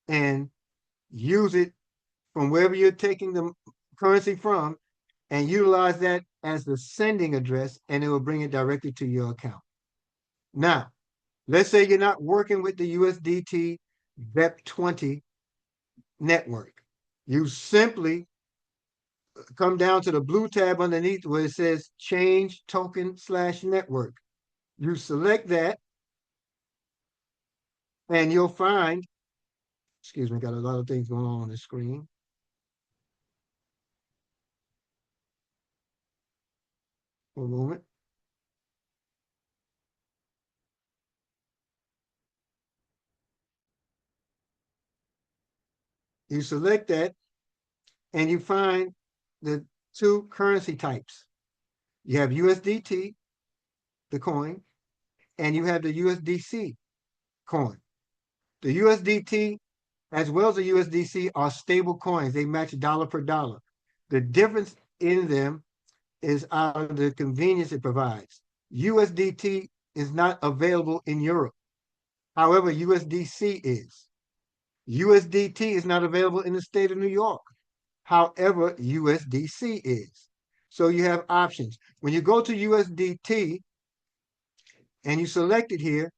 and use it from wherever you're taking the currency from, and utilize that as the sending address, and it will bring it directly to your account. Now, let's say you're not working with the USDT BEP20 network. You simply come down to the blue tab underneath where it says change token / network. You select that, and you'll find, excuse me, got a lot of things going on the screen. For a moment. You select that, and you find the two currency types. You have USDT, the coin, and you have the USDC coin. The USDT as well as the USDC are stable coins. They match dollar per dollar. The difference in them is out of the convenience it provides. USDT is not available in Europe. However, USDC is. USDT is not available in the state of New York. However, USDC is. So you have options. When you go to USDT and you select it here,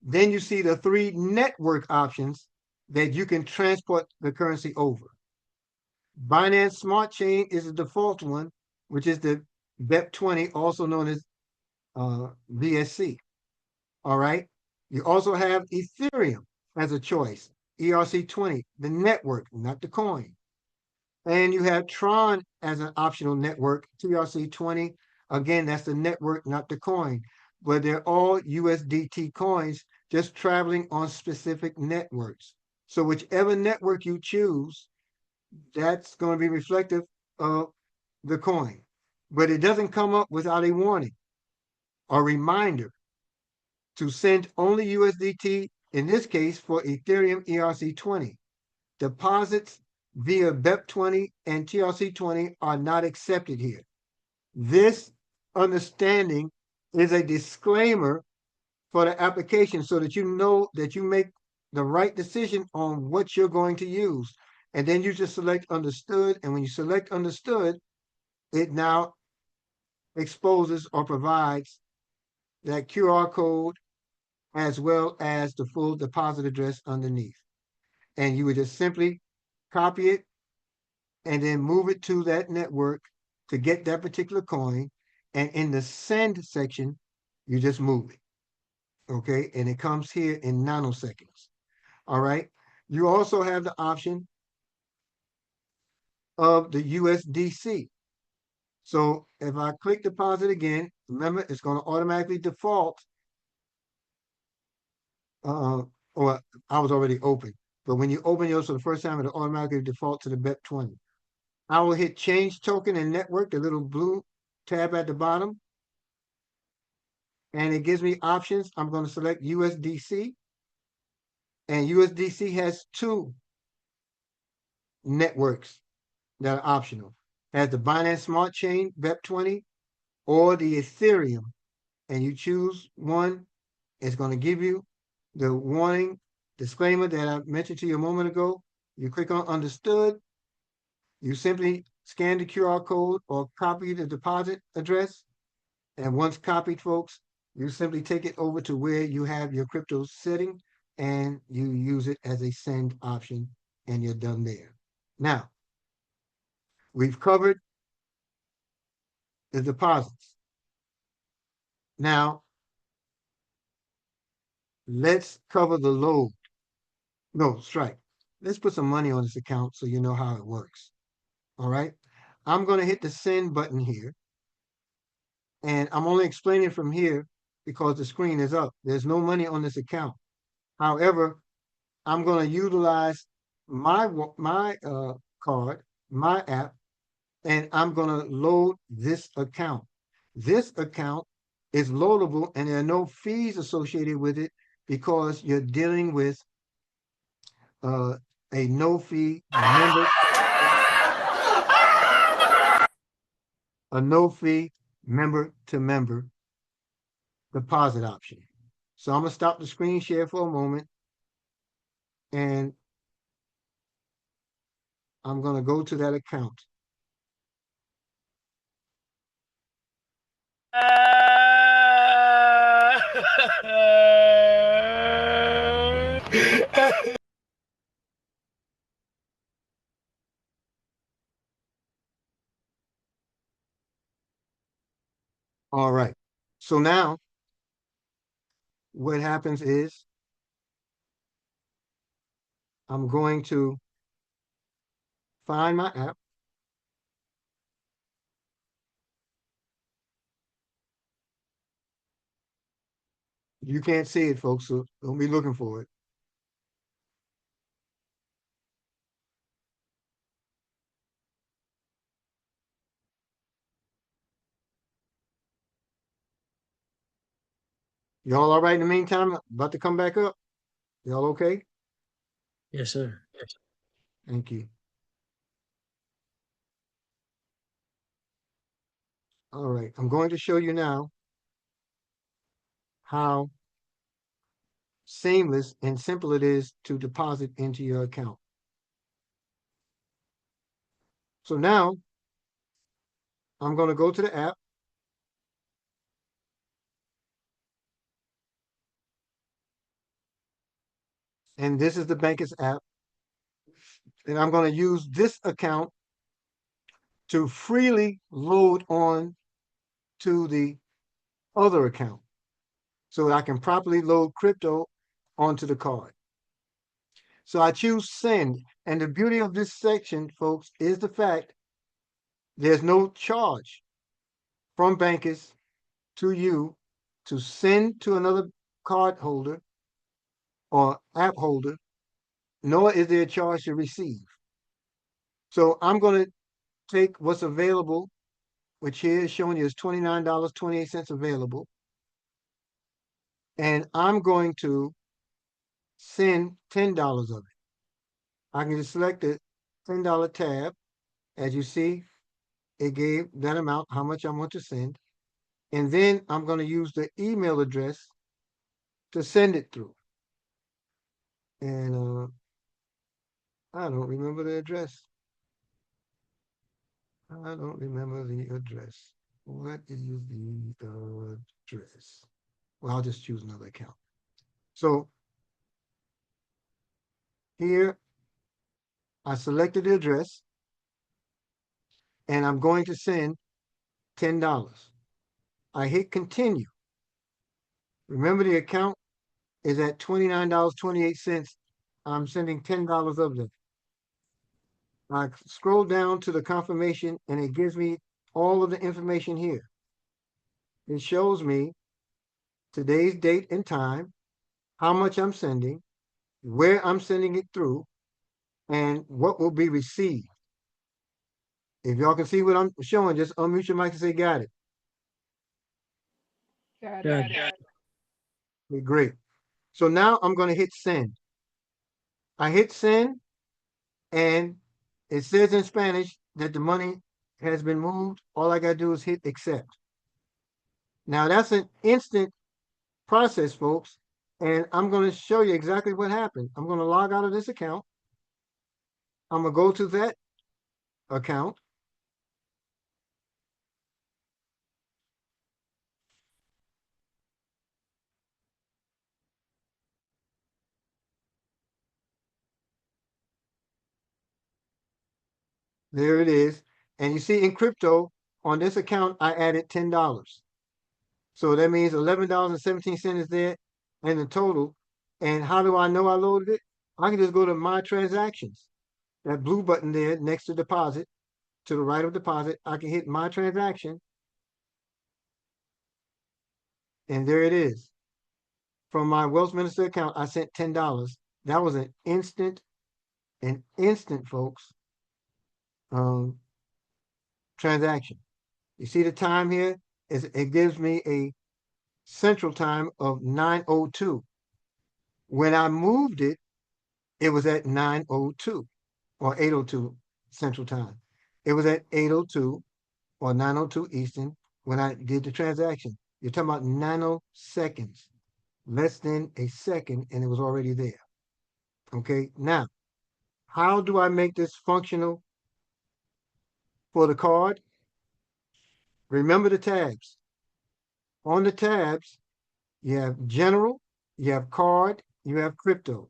then you see the 3 network options that you can transport the currency over. Binance Smart Chain is the default one, which is the BEP20, also known as BSC. All right. You also have Ethereum as a choice, ERC20, the network, not the coin. And you have Tron as an optional network, TRC20. Again, that's the network, not the coin. But they're all USDT coins, just traveling on specific networks. So whichever network you choose, that's going to be reflective of the coin. But it doesn't come up without a warning or reminder to send only USDT, in this case for Ethereum ERC20. Deposits via BEP20 and TRC20 are not accepted here. This understanding is a disclaimer for the application so that you know that you make the right decision on what you're going to use. And then you just select understood. And when you select understood, it now exposes or provides that QR code as well as the full deposit address underneath. And you would just simply copy it and then move it to that network to get that particular coin. And in the send section, you just move it. Okay, and it comes here in nanoseconds. All right. You also have the option of the USDC. So if I click deposit again, remember it's going to automatically default or I was already open. But when you open yours for the first time, it'll automatically default to the BEP20. I will hit change token and network, the little blue tab at the bottom, and it gives me options. I'm going to select USDC, and USDC has two networks that are optional. It has the Binance Smart Chain BEP20 or the Ethereum, and you choose one. It's going to give you the warning disclaimer that I mentioned to you a moment ago. You click on understood. You simply scan the QR code or copy the deposit address. And once copied, folks, you simply take it over to where you have your crypto sitting and you use it as a send option and you're done there. Now, we've covered the deposits. Now, let's cover the load. No, strike. Let's put some money on this account so you know how it works. All right. I'm going to hit the send button here. And I'm only explaining from here because the screen is up. There's no money on this account. However, I'm going to utilize my card, my app, and I'm going to load this account. This account is loadable and there are no fees associated with it because you're dealing with a no fee member, a no fee member to member deposit option. So I'm going to stop the screen share for a moment and I'm going to go to that account. All right. So now what happens is I'm going to find my app. You can't see it, folks, so don't be looking for it. Y'all all right in the meantime? About to come back up? Y'all okay?
Yes, sir.
Thank you. All right. I'm going to show you now how seamless and simple it is to deposit into your account. So now I'm going to go to the app. And this is the Bankers app. And I'm going to use this account to freely load on to the other account so that I can properly load crypto onto the card. So I choose send. And the beauty of this section, folks, is the fact there's no charge from Bankers to you to send to another card holder or app holder, nor is there a charge to receive. So I'm going to take what's available, which here is showing you is $29.28 available. And I'm going to send $10 of it. I can just select the $10 tab. As you see, it gave that amount, how much I want to send. And then I'm going to use the email address to send it through. And I don't remember the address. I don't remember the address. What is the address? Well, I'll just choose another account. So here I selected the address and I'm going to send $10. I hit continue. Remember the account is at $29.28. I'm sending $10 of them. I scroll down to the confirmation and it gives me all of the information here. It shows me today's date and time, how much I'm sending, where I'm sending it through, and what will be received. If y'all can see what I'm showing, just unmute your mic and say, got it.
Got it.
Got it.
Okay, great. So now I'm going to hit send. I hit send, and it says in Spanish that the money has been moved. All I got to do is hit accept. Now that's an instant process, folks. And I'm going to show you exactly what happened. I'm going to log out of this account. I'm going to go to that account. There it is. And you see in crypto, on this account, I added $10. So that means $11.17 is there in the total. And how do I know I loaded it? I can just go to my transactions. That blue button there next to deposit, to the right of deposit, I can hit my transaction. And there it is. From my Westminster account, I sent $10. That was an instant, folks, transaction. You see the time here? It gives me a central time of 9:02. When I moved it, it was at 9:02 or 8:02 central time. It was at 8:02 or 9:02 Eastern when I did the transaction. You're talking about nanoseconds, less than a second, and it was already there. Okay, now, how do I make this functional for the card? Remember the tabs. On the tabs, you have general, you have card, you have crypto.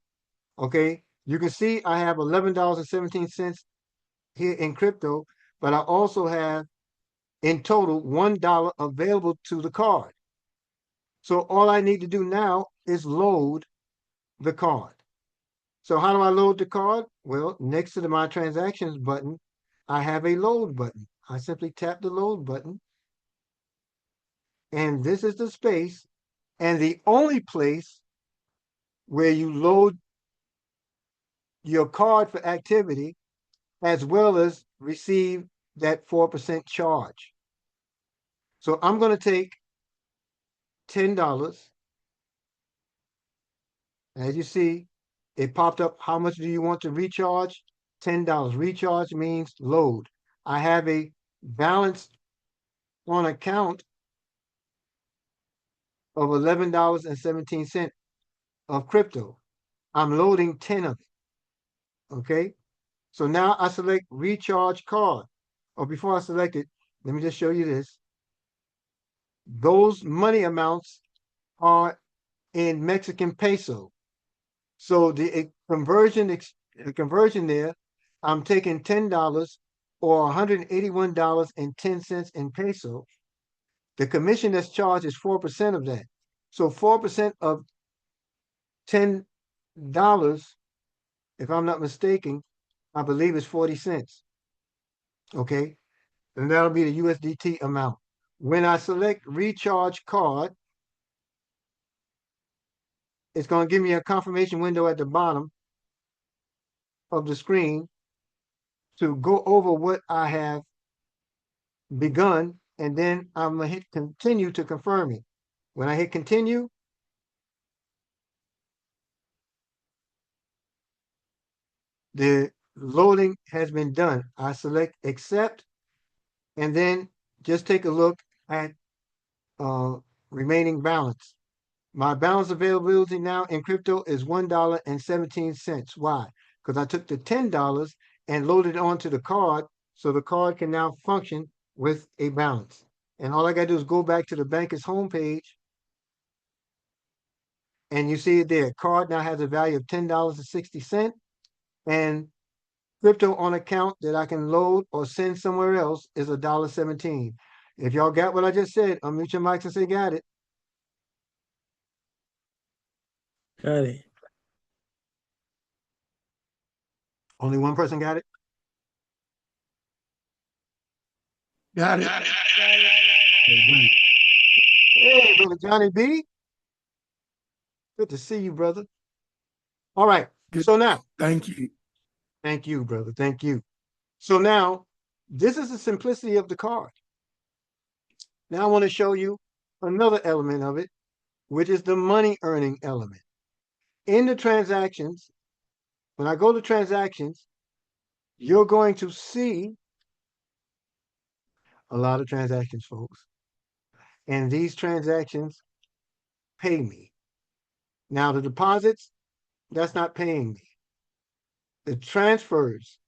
Okay, you can see I have $11.17 here in crypto, but I also have in total $1 available to the card. So all I need to do now is load the card. So how do I load the card? Well, next to my transactions button, I have a load button. I simply tap the load button, and this is the space and the only place where you load your card for activity as well as receive that 4% charge. So I'm going to take $10. As you see, it popped up. How much do you want to recharge? $10. Recharge means load. I have a balance on account of $11.17 of crypto. I'm loading 10 of it. Okay. So now I select recharge card. Or before I select it, let me just show you this. Those money amounts are in Mexican peso. So the conversion there, I'm taking $10 or $181.10 in peso. The commission that's charged is 4% of that. So 4% of $10, if I'm not mistaken, I believe is 40 cents. Okay, and that'll be the USDT amount. When I select recharge card, it's going to give me a confirmation window at the bottom of the screen to go over what I have begun, and then I'm going to hit continue to confirm it. When I hit continue, the loading has been done. I select accept, and then just take a look at uh, remaining balance. My balance availability now in crypto is $1.17. Why? Because I took the $10 and loaded it onto the card, so the card can now function with a balance. And all I got to do is go back to the banker's homepage, and you see it there. Card now has a value of $10.60, and crypto on account that I can load or send somewhere else is $1.17. If y'all got what I just said, unmute your mics and say got it.
Got it.
Only one person got it?
Got it.
Hey, brother Johnny B. Good to see you, brother. All right.
Good.
So now,
Thank you.
thank you, brother. Thank you. So now, this is the simplicity of the card. Now I want to show you another element of it, which is the money earning element. In the transactions, when I go to transactions, you're going to see a lot of transactions, folks. And these transactions pay me. Now, the deposits, that's not paying me. The transfers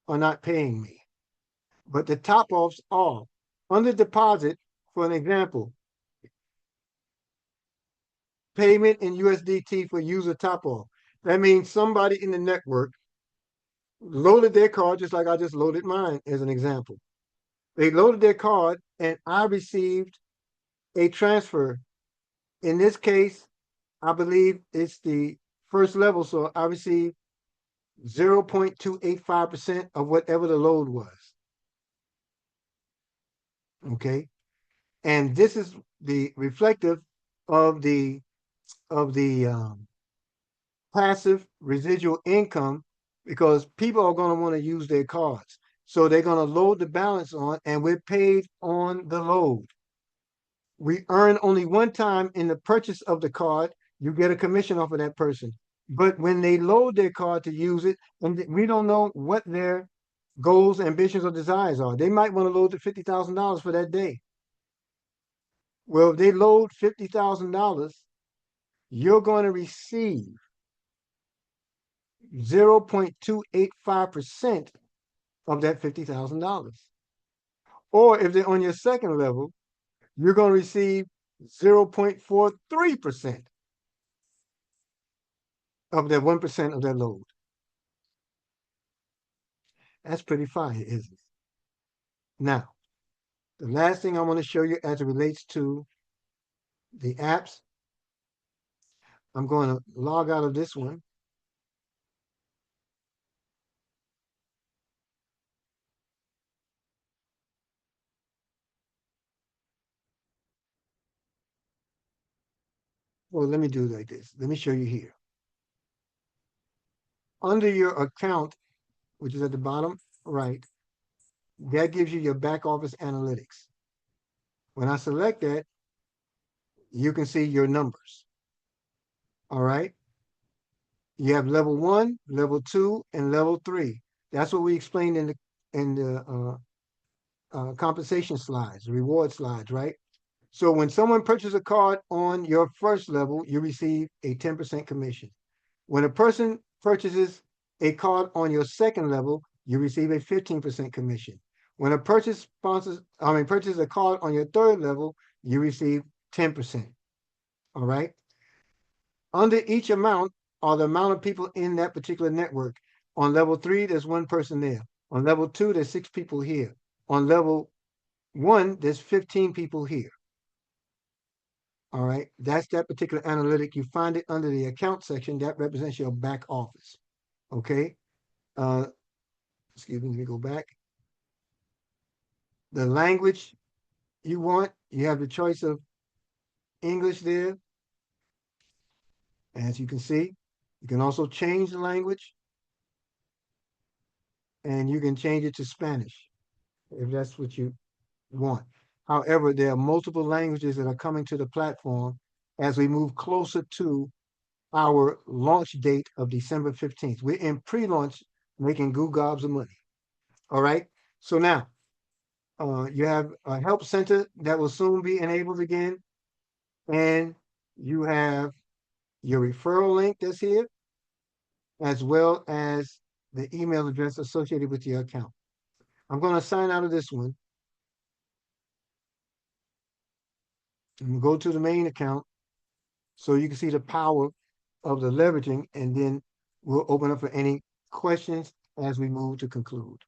are not paying me. But the top offs are. Under deposit, for an example, payment in USDT for user top off. That means somebody in the network loaded their card just like I just loaded mine as an example. They loaded their card and I received a transfer. In this case, I believe it's the first level, so I received 0.285% of whatever the load was. Okay. And this is the reflective of the passive residual income because people are going to want to use their cards. So they're going to load the balance on and we're paid on the load. We earn only one time in the purchase of the card. You get a commission off of that person. But when they load their card to use it, and we don't know what their goals, ambitions, or desires are. They might want to load the $50,000 for that day. Well, if they load $50,000, you're going to receive 0.285% of that $50,000. Or if they're on your second level, you're going to receive 0.43% of that 1% of that load. That's pretty fire, isn't it? Now, the last thing I want to show you as it relates to the apps, I'm going to log out of this one. Well, let me do it like this. Let me show you here. Under your account, which is at the bottom right, that gives you your back office analytics. When I select that, you can see your numbers. All right. You have level 1, level 2, and level 3. That's what we explained in the compensation slides, reward slides, right? So when someone purchases a card on your first level, you receive a 10% commission. When a person purchases a card on your second level, you receive a 15% commission. When a purchases a card on your third level, you receive 10%. All right. Under each amount are the amount of people in that particular network. On level 3, there's one person there. On level 2, there's 6 people here. On level 1, there's 15 people here. All right, that's that particular analytic. You find it under the account section that represents your back office. Okay. Excuse me, let me go back. The language you want, you have the choice of English there. As you can see, you can also change the language and you can change it to Spanish if that's what you want. However, there are multiple languages that are coming to the platform as we move closer to our launch date of December 15th. We're in pre-launch making goo gobs of money. All right. So now you have a help center that will soon be enabled again. And you have your referral link that's here, as well as the email address associated with your account. I'm going to sign out of this one. I'm going to go to the main account so you can see the power of the leveraging, and then we'll open up for any questions as we move to conclude.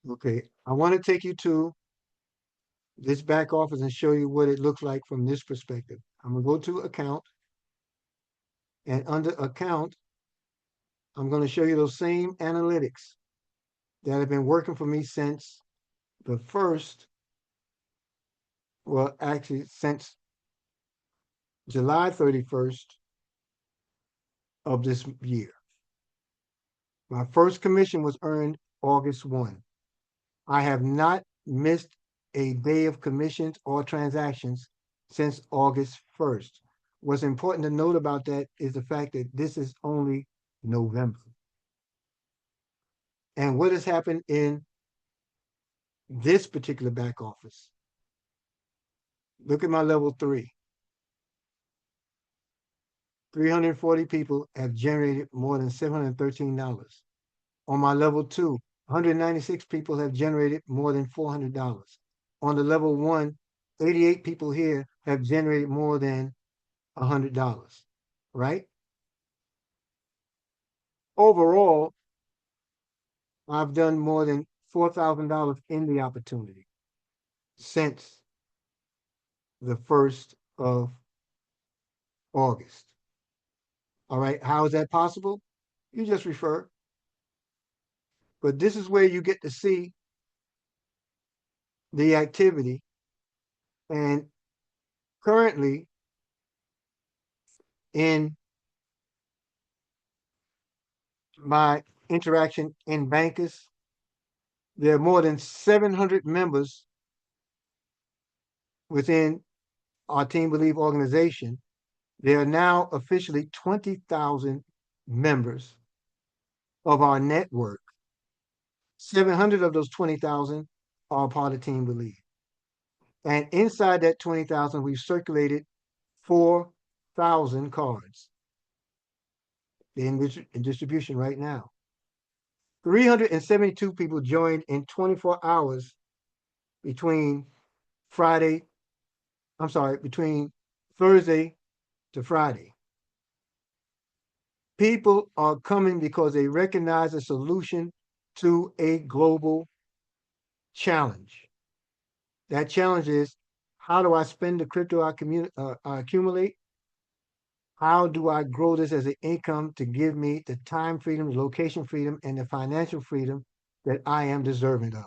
Okay, I want to take you to this back office and show you what it looks like from this perspective. I'm gonna go to account. And under account, I'm going to show you those same analytics that have been working for me since the first, well, actually since July 31st of this year. My first commission was earned August 1. I have not missed a day of commissions or transactions since August 1st. What's important to note about that is the fact that this is only November. And what has happened in this particular back office? Look at my level 3. 340 people have generated more than $713. On my level 2, 196 people have generated more than $400. On the level 1, 88 people here have generated more than $100, right? Overall, I've done more than $4,000 in the opportunity since the 1st of August. All right, how is that possible? You just refer. But this is where you get to see the activity. And currently, in my interaction in Bankers, there are more than 700 members within our Team Believe organization. There are now officially 20,000 members of our network. 700 of those 20,000 are part of Team Believe. And inside that 20,000, we've circulated 4,000 cards in distribution right now. 372 people joined in 24 hours between between Thursday to Friday. People are coming because they recognize a solution to a global challenge. That challenge is, how do I spend the crypto I accumulate? How do I grow this as an income to give me the time freedom, the location freedom, and the financial freedom that I am deserving of?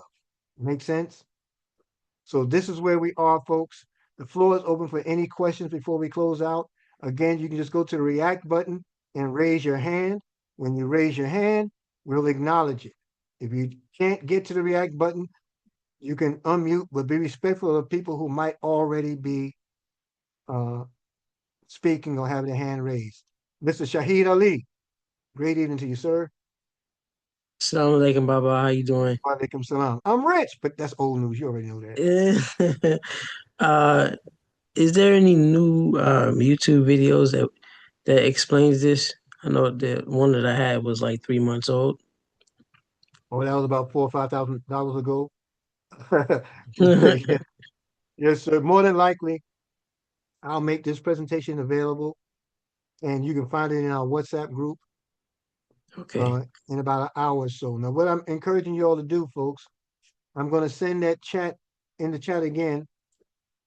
Make sense? So this is where we are, folks. The floor is open for any questions before we close out. Again, you can just go to the react button and raise your hand. When you raise your hand, we'll acknowledge it. If you can't get to the react button, you can unmute, but be respectful of people who might already be speaking or having their hand raised. Mr. Shahid Ali, great evening to you, sir.
Assalamu alaikum, Baba. How you doing?
Walaikum salam. I'm rich, but that's old news. You already know that.
uh, is there any new YouTube videos that explains this? I know the one that I had was like 3 months old.
Oh, that was about $4,000 or $5,000 ago.
Okay.
Yes, sir. More than likely, I'll make this presentation available, and you can find it in our WhatsApp group in about an hour or so. Now, what I'm encouraging you all to do, folks, I'm going to send that chat in the chat again,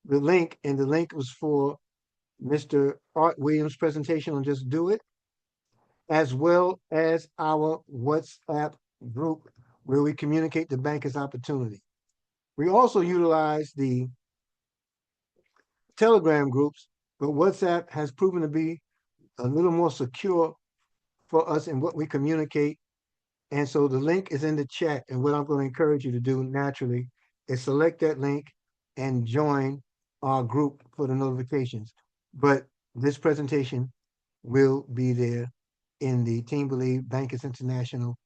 the link, and the link was for Mr. Art Williams' presentation on Just Do It, as well as our WhatsApp group where we communicate the banker's opportunity. We also utilize the Telegram groups, but WhatsApp has proven to be a little more secure for us in what we communicate. And so the link is in the chat. And what I'm going to encourage you to do naturally is select that link and join our group for the notifications. But this presentation will be there in the Team Believe Bankers International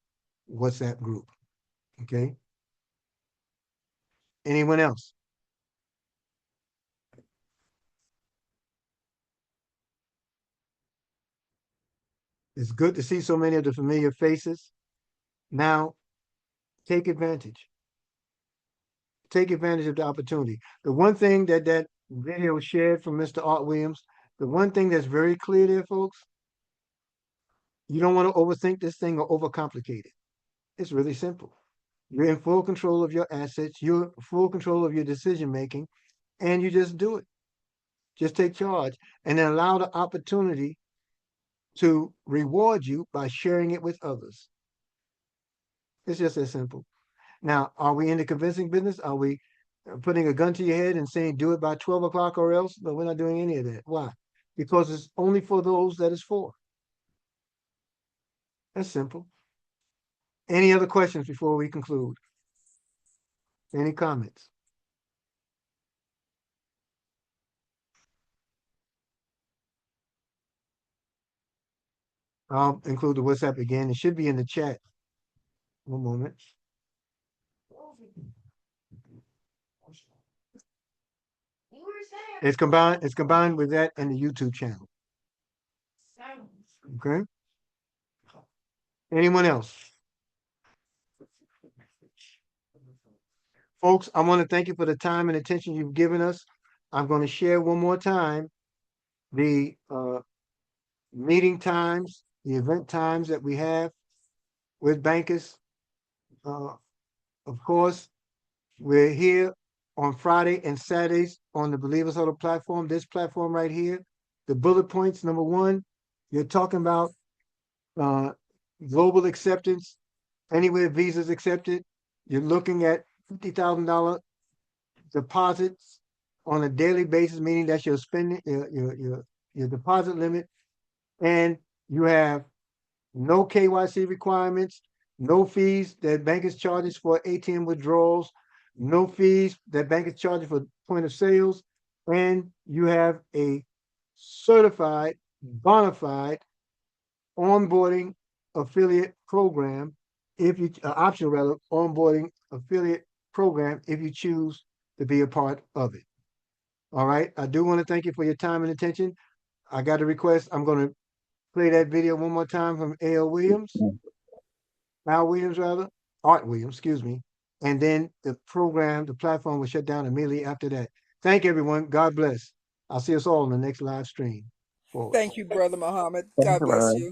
WhatsApp group. Okay. Anyone else? It's good to see so many of the familiar faces. Now, take advantage. Take advantage of the opportunity. The one thing that video shared from Mr. Art Williams, the one thing that's very clear there, folks, you don't want to overthink this thing or overcomplicate it. It's really simple. You're in full control of your assets. You're in full control of your decision making, and you just do it. Just take charge and then allow the opportunity to reward you by sharing it with others. It's just that simple. Now, are we in the convincing business? Are we putting a gun to your head and saying do it by 12 o'clock or else? No, we're not doing any of that. Why? Because it's only for those that it's for. That's simple. Any other questions before we conclude? Any comments? I'll include the WhatsApp again. It should be in the chat. One moment. It's combined with that and the YouTube channel. Okay. Anyone else? Folks, I want to thank you for the time and attention you've given us. I'm going to share one more time the meeting times, the event times that we have with bankers. Of course, we're here on Friday and Saturdays on the Believers Huddle platform, this platform right here. The bullet points, number one, you're talking about global acceptance, anywhere visas accepted. You're looking at $50,000 deposits on a daily basis, meaning that's your spending, your deposit limit. And you have no KYC requirements, no fees that bankers charges for ATM withdrawals, no fees that bankers charge for point of sales, and you have a certified, bona fide onboarding affiliate program, if you optional rather onboarding affiliate program if you choose to be a part of it. All right. I do want to thank you for your time and attention. I got a request. I'm going to play that video one more time from Al Williams, Art Williams, excuse me. And then the platform will shut down immediately after that. Thank everyone. God bless. I'll see us all in the next live stream. Forward.
Thank you, Brother Muhammad.
Thank
God
you,
bless
brother.
you.